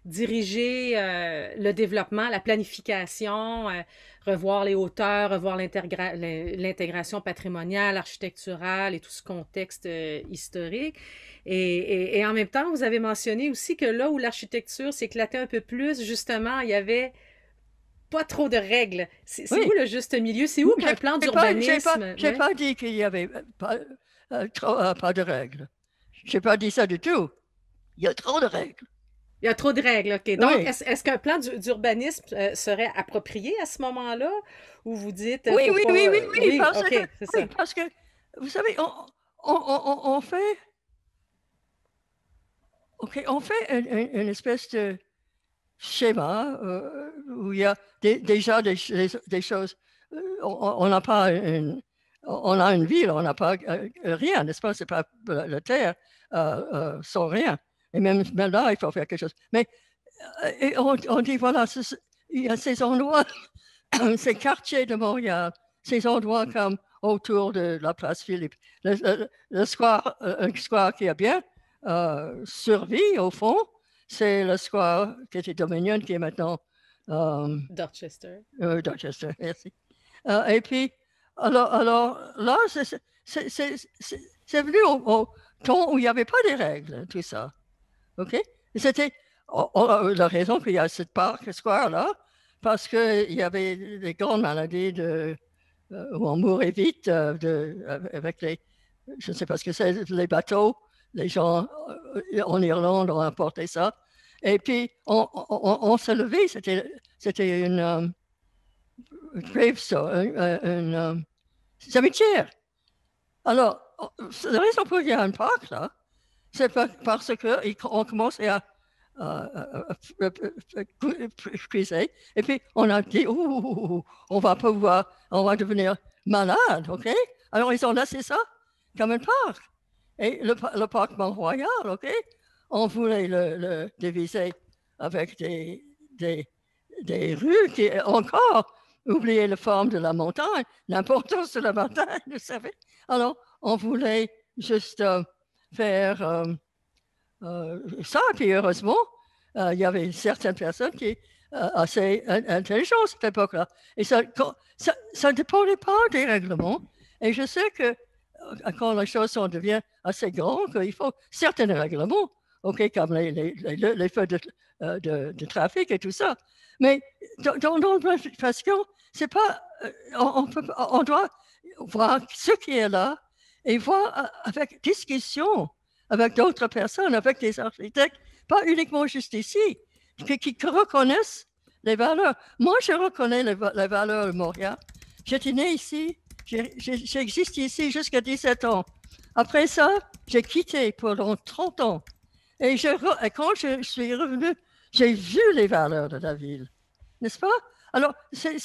diriger le développement, la planification, revoir les hauteurs, revoir l'intégration patrimoniale, architecturale et tout ce contexte historique. Et en même temps, vous avez mentionné aussi que là où l'architecture s'éclatait un peu plus, justement, il y avait pas trop de règles. C'est où le juste milieu? C'est où qu'un plan d'urbanisme? Je n'ai pas dit qu'il n'y avait pas de règles. Je n'ai pas dit ça du tout. Il y a trop de règles. Il y a trop de règles, OK. Donc, est-ce qu'un plan d'urbanisme serait approprié à ce moment-là? Ou vous dites... Oui, ça. Parce que, vous savez, on fait... OK, on fait une espèce de schéma où il y a déjà des choses. On n'a pas on a une ville, on n'a pas rien, n'est-ce pas? C'est pas la terre sans rien. Et même là, il faut faire quelque chose. Mais on dit, voilà, il y a ces endroits, ces quartiers de Montréal, ces endroits comme autour de la place Philippe, le square, un square qui a bien survécu au fond, c'est le square qui était Dominion, qui est maintenant... Dorchester. Dorchester, merci. Et puis, alors là, c'est venu au temps où il n'y avait pas de règles, tout ça. OK? C'était la raison qu'il y a ce parc square-là, parce qu'il y avait des grandes maladies où on mourait vite avec je ne sais pas ce que c'est, les bateaux. Les gens en Irlande ont apporté ça. Et puis, on s'est levé, c'était une gravestone, un cimetière. Alors, la raison pour laquelle il y a un parc là, c'est parce qu'on commençait à criser. Et puis, on a dit, on va devenir malade, OK? Alors, ils ont laissé ça comme un parc. Et le parc Mont-Royal, OK? On voulait le diviser avec des rues qui, encore, oublié la forme de la montagne, l'importance de la montagne, vous savez. Alors, on voulait juste faire ça. Et puis, heureusement, il y avait certaines personnes qui assez intelligentes à cette époque-là. Et ça ne dépendait pas des règlements. Et je sais que quand les choses deviennent assez grandes, il faut certains règlements, comme les feux de trafic et tout ça. Mais dans la planification, c'est pas, on doit voir ce qui est là et voir avec discussion avec d'autres personnes, avec des architectes, pas uniquement juste ici, qui reconnaissent les valeurs. Moi, je reconnais les valeurs de Montréal. J'étais né ici, j'existe ici jusqu'à 17 ans. Après ça, j'ai quitté pendant 30 ans. Et quand je suis revenu, j'ai vu les valeurs de la ville, n'est-ce pas? Alors, c'est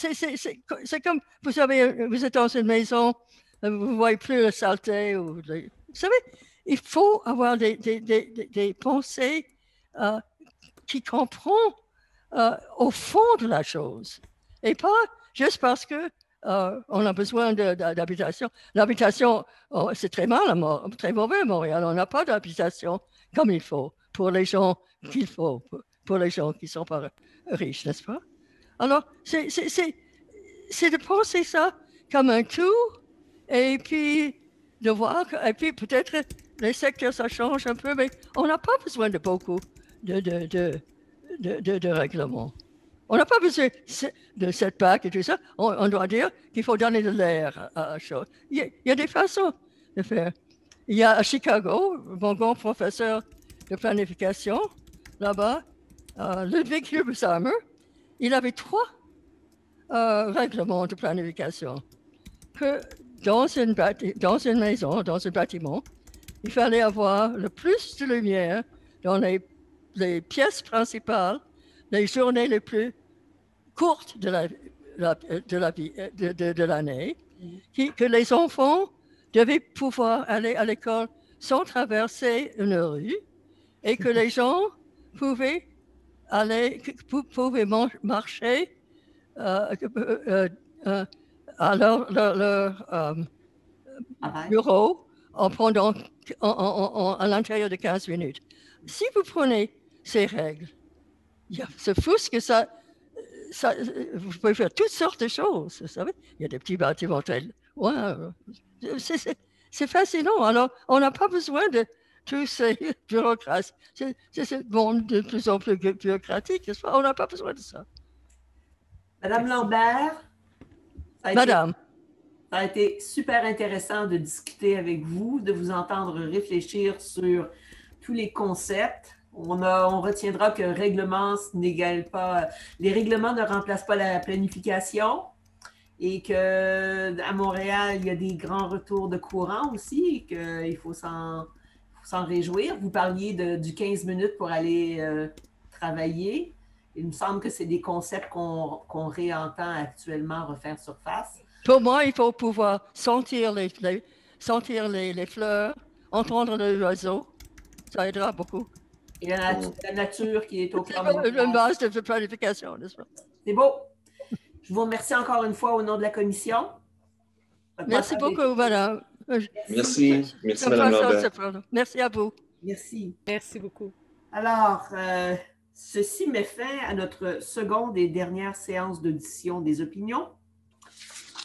comme, vous êtes dans une maison, vous ne voyez plus la saleté. Vous savez, il faut avoir des pensées qui comprennent au fond de la chose. Et pas juste parce que on a besoin d'habitation. L'habitation, c'est très très mauvais à Montréal. On n'a pas d'habitation comme il faut pour les gens qu'il faut, pour les gens qui ne sont pas riches, n'est-ce pas? Alors, c'est de penser ça comme un tout et puis de voir et puis peut-être les secteurs, ça change un peu, mais on n'a pas besoin de beaucoup de règlements. On n'a pas besoin de setback et tout ça. On doit dire qu'il faut donner de l'air à la chose. Il y a des façons de faire. Il y a à Chicago, mon grand professeur de planification, là-bas, Ludwig Hubesheimer, il avait 3 règlements de planification. Que dans une maison, dans un bâtiment, il fallait avoir le plus de lumière dans les pièces principales, les journées les plus courtes de l'année, que les enfants devaient pouvoir aller à l'école sans traverser une rue et que les gens pouvaient marcher à leur bureau à l'intérieur de 15 minutes. Si vous prenez ces règles, c'est fou ce que ça, vous pouvez faire toutes sortes de choses, vous savez. Il y a des petits bâtiments très loin. C'est fascinant. Alors, on n'a pas besoin de tous ces bureaucrates. C'est bon, de plus en plus bureaucratique. On n'a pas besoin de ça. Madame Lambert, Madame. Ça a été super intéressant de discuter avec vous, de vous entendre réfléchir sur tous les concepts. On retiendra que règlement n'égale pas, les règlements ne remplacent pas la planification et qu'à Montréal, il y a des grands retours de courant aussi et qu'il faut s'en réjouir. Vous parliez du 15 minutes pour aller travailler. Il me semble que c'est des concepts qu'on réentend actuellement refaire surface. Pour moi, il faut pouvoir sentir les fleurs, entendre les oiseaux. Ça aidera beaucoup. Et la nature qui est au cœur de une base de planification, n'est-ce pas? C'est beau. Je vous remercie encore une fois au nom de la commission. Merci beaucoup, madame. Merci. Merci, madame Lambert. Merci à vous. Merci. Merci beaucoup. Alors, ceci met fin à notre seconde et dernière séance d'audition des opinions.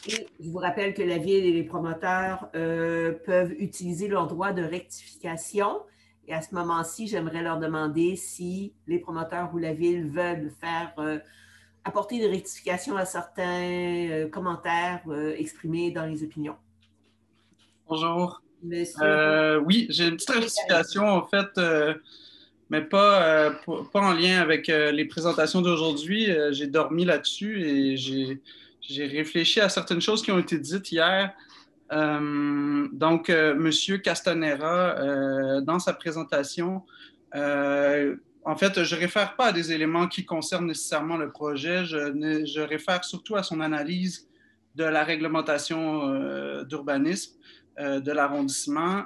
Et je vous rappelle que la Ville et les promoteurs peuvent utiliser leur droit de rectification. Et à ce moment-ci, j'aimerais leur demander si les promoteurs ou la Ville veulent apporter des rectifications à certains commentaires exprimés dans les opinions. Bonjour. Oui, j'ai une petite rectification, en fait, mais pas en lien avec les présentations d'aujourd'hui. J'ai dormi là-dessus et j'ai réfléchi à certaines choses qui ont été dites hier. Donc, M. Castanera, dans sa présentation, en fait, je ne réfère pas à des éléments qui concernent nécessairement le projet. Je réfère surtout à son analyse de la réglementation d'urbanisme de l'arrondissement.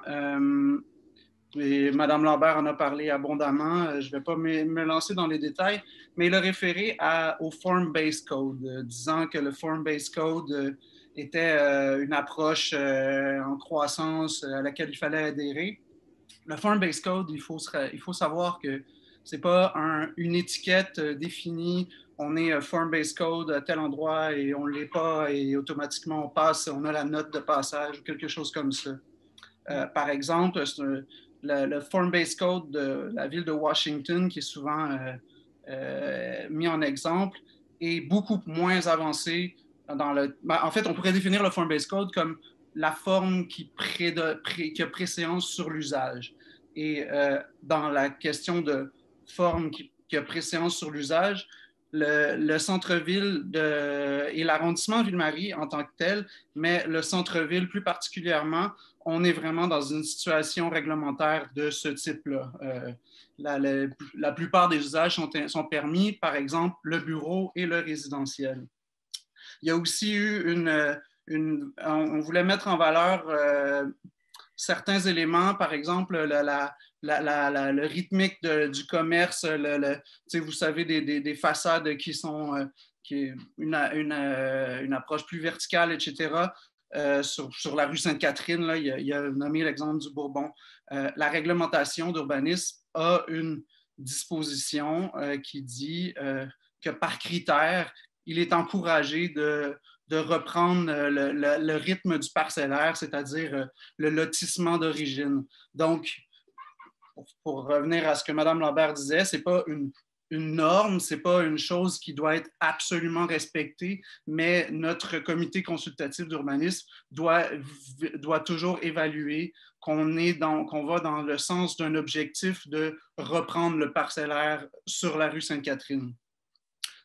Et Mme Lambert en a parlé abondamment. Je ne vais pas me lancer dans les détails, mais il a référé au Form-Based Code, disant que le Form-Based Code était une approche en croissance à laquelle il fallait adhérer. Le Form-Based Code, il faut savoir que ce n'est pas une étiquette définie. On est Form-Based Code à tel endroit et on ne l'est pas et automatiquement on passe, on a la note de passage ou quelque chose comme ça. Par exemple, le Form-Based Code de la ville de Washington, qui est souvent mis en exemple, est beaucoup moins avancé. En fait, on pourrait définir le Form-Based Code comme la forme qui a préséance sur l'usage. Et dans la question de forme qui a préséance sur l'usage, le centre-ville et l'arrondissement Ville-Marie en tant que tel, mais le centre-ville plus particulièrement, on est vraiment dans une situation réglementaire de ce type-là. La plupart des usages sont permis, par exemple, le bureau et le résidentiel. Il y a aussi eu on voulait mettre en valeur certains éléments, par exemple, le rythmique du commerce, vous savez, des façades qui sont une approche plus verticale, etc. Sur la rue Sainte-Catherine, là, il a nommé l'exemple du Bourbon. La réglementation d'urbanisme a une disposition qui dit que par critère, il est encouragé de reprendre le rythme du parcellaire, c'est-à-dire le lotissement d'origine. Donc, pour revenir à ce que Mme Lambert disait, ce n'est pas une norme, ce n'est pas une chose qui doit être absolument respectée, mais notre comité consultatif d'urbanisme doit toujours évaluer qu'on va dans le sens d'un objectif de reprendre le parcellaire sur la rue Sainte-Catherine.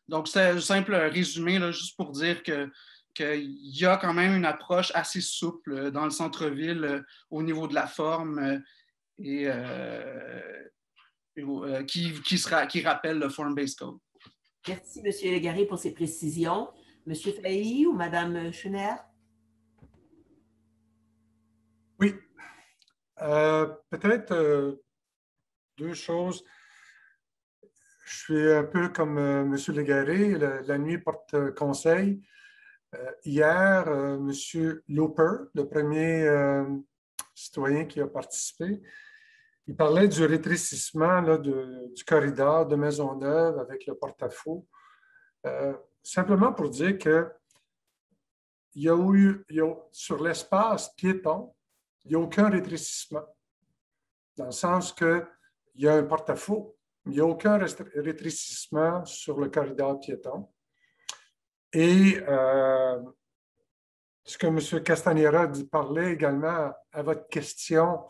Donc, c'est un simple résumé, là, juste pour dire qu'il y a quand même une approche assez souple dans le centre-ville au niveau de la forme et qui rappelle le Form-Based Code. Merci, M. Légaré, pour ces précisions. M. Fahy ou Mme Schenner? Oui. Peut-être deux choses. Je suis un peu comme M. Légaré, la nuit porte conseil. Hier, M. Loper, le premier citoyen qui a participé, il parlait du rétrécissement là, du corridor de Maisonneuve avec le porte-à-faux. Simplement pour dire que sur l'espace piéton, il n'y a aucun rétrécissement, dans le sens qu'il y a un porte-à-faux. Il n'y a aucun rétrécissement sur le corridor piéton. Et ce que M. Castanera parlait également à votre question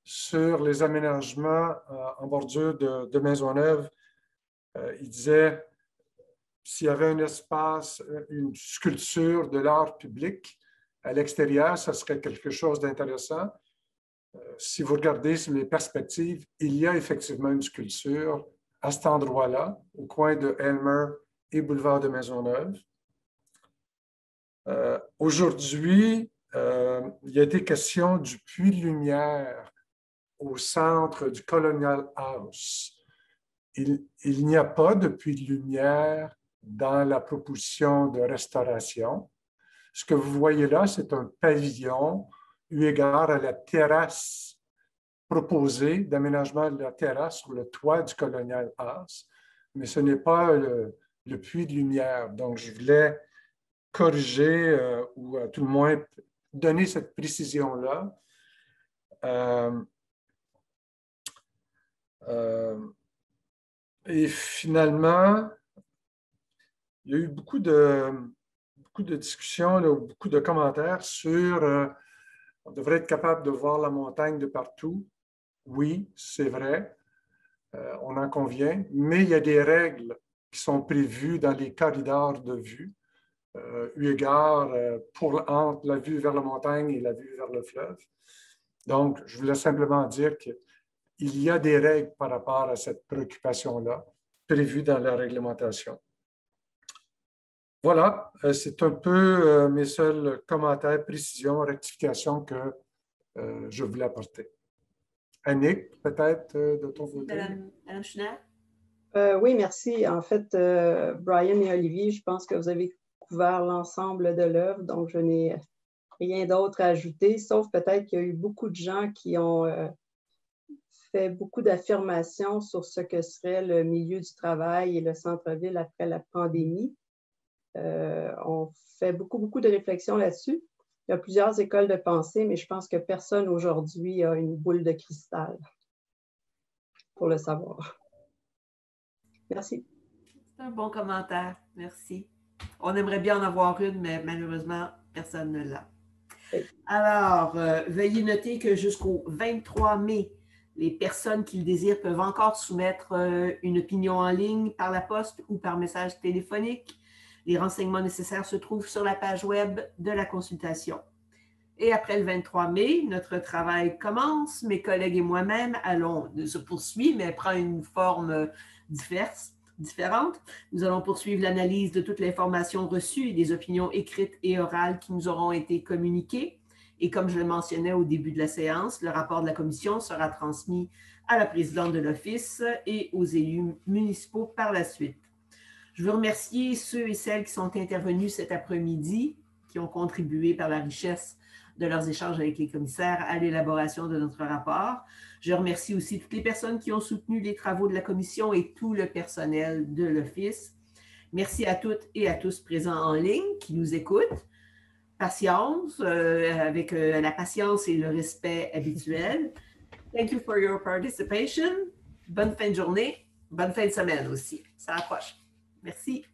sur les aménagements en bordure de Maisonneuve, il disait s'il y avait un espace, une sculpture de l'art public à l'extérieur, ça serait quelque chose d'intéressant. Si vous regardez sur les perspectives, il y a effectivement une sculpture à cet endroit-là, au coin de Elmer et boulevard de Maisonneuve. Aujourd'hui, il a été question du puits de lumière au centre du Colonial House. Il n'y a pas de puits de lumière dans la proposition de restauration. Ce que vous voyez là, c'est un pavillon eu égard à la terrasse proposée, d'aménagement de la terrasse sur le toit du Colonial House, mais ce n'est pas le puits de lumière. Donc, je voulais corriger ou à tout le moins donner cette précision-là. Et finalement, il y a eu beaucoup de discussions, là, beaucoup de commentaires sur on devrait être capable de voir la montagne de partout. Oui, c'est vrai, on en convient, mais il y a des règles qui sont prévues dans les corridors de vue, eu égard entre la vue vers la montagne et la vue vers le fleuve. Donc, je voulais simplement dire qu'il y a des règles par rapport à cette préoccupation-là, prévues dans la réglementation. Voilà, c'est un peu mes seuls commentaires, précisions, rectifications que je voulais apporter. Annick, peut-être de ton côté? Madame Schnell? Oui, merci. En fait, Brian et Olivier, je pense que vous avez couvert l'ensemble de l'œuvre, donc je n'ai rien d'autre à ajouter, sauf peut-être qu'il y a eu beaucoup de gens qui ont fait beaucoup d'affirmations sur ce que serait le milieu du travail et le centre-ville après la pandémie. On fait beaucoup de réflexions là-dessus. Il y a plusieurs écoles de pensée, mais je pense que personne aujourd'hui a une boule de cristal pour le savoir. Merci. C'est un bon commentaire. Merci. On aimerait bien en avoir une, mais malheureusement, personne ne l'a. Oui. Alors, veuillez noter que jusqu'au 23 mai, les personnes qui le désirent peuvent encore soumettre une opinion en ligne par la poste ou par message téléphonique. Les renseignements nécessaires se trouvent sur la page web de la consultation. Et après le 23 mai, notre travail commence. Mes collègues et moi-même se poursuivre, mais prend une forme différente. Nous allons poursuivre l'analyse de toute l'information reçue et des opinions écrites et orales qui nous auront été communiquées. Et comme je le mentionnais au début de la séance, le rapport de la commission sera transmis à la présidente de l'Office et aux élus municipaux par la suite. Je veux remercier ceux et celles qui sont intervenus cet après-midi, qui ont contribué par la richesse de leurs échanges avec les commissaires à l'élaboration de notre rapport. Je remercie aussi toutes les personnes qui ont soutenu les travaux de la commission et tout le personnel de l'Office. Merci à toutes et à tous présents en ligne qui nous écoutent. Patience, avec la patience et le respect habituel. Thank you for your participation. Bonne fin de journée, bonne fin de semaine aussi. Ça approche. Merci.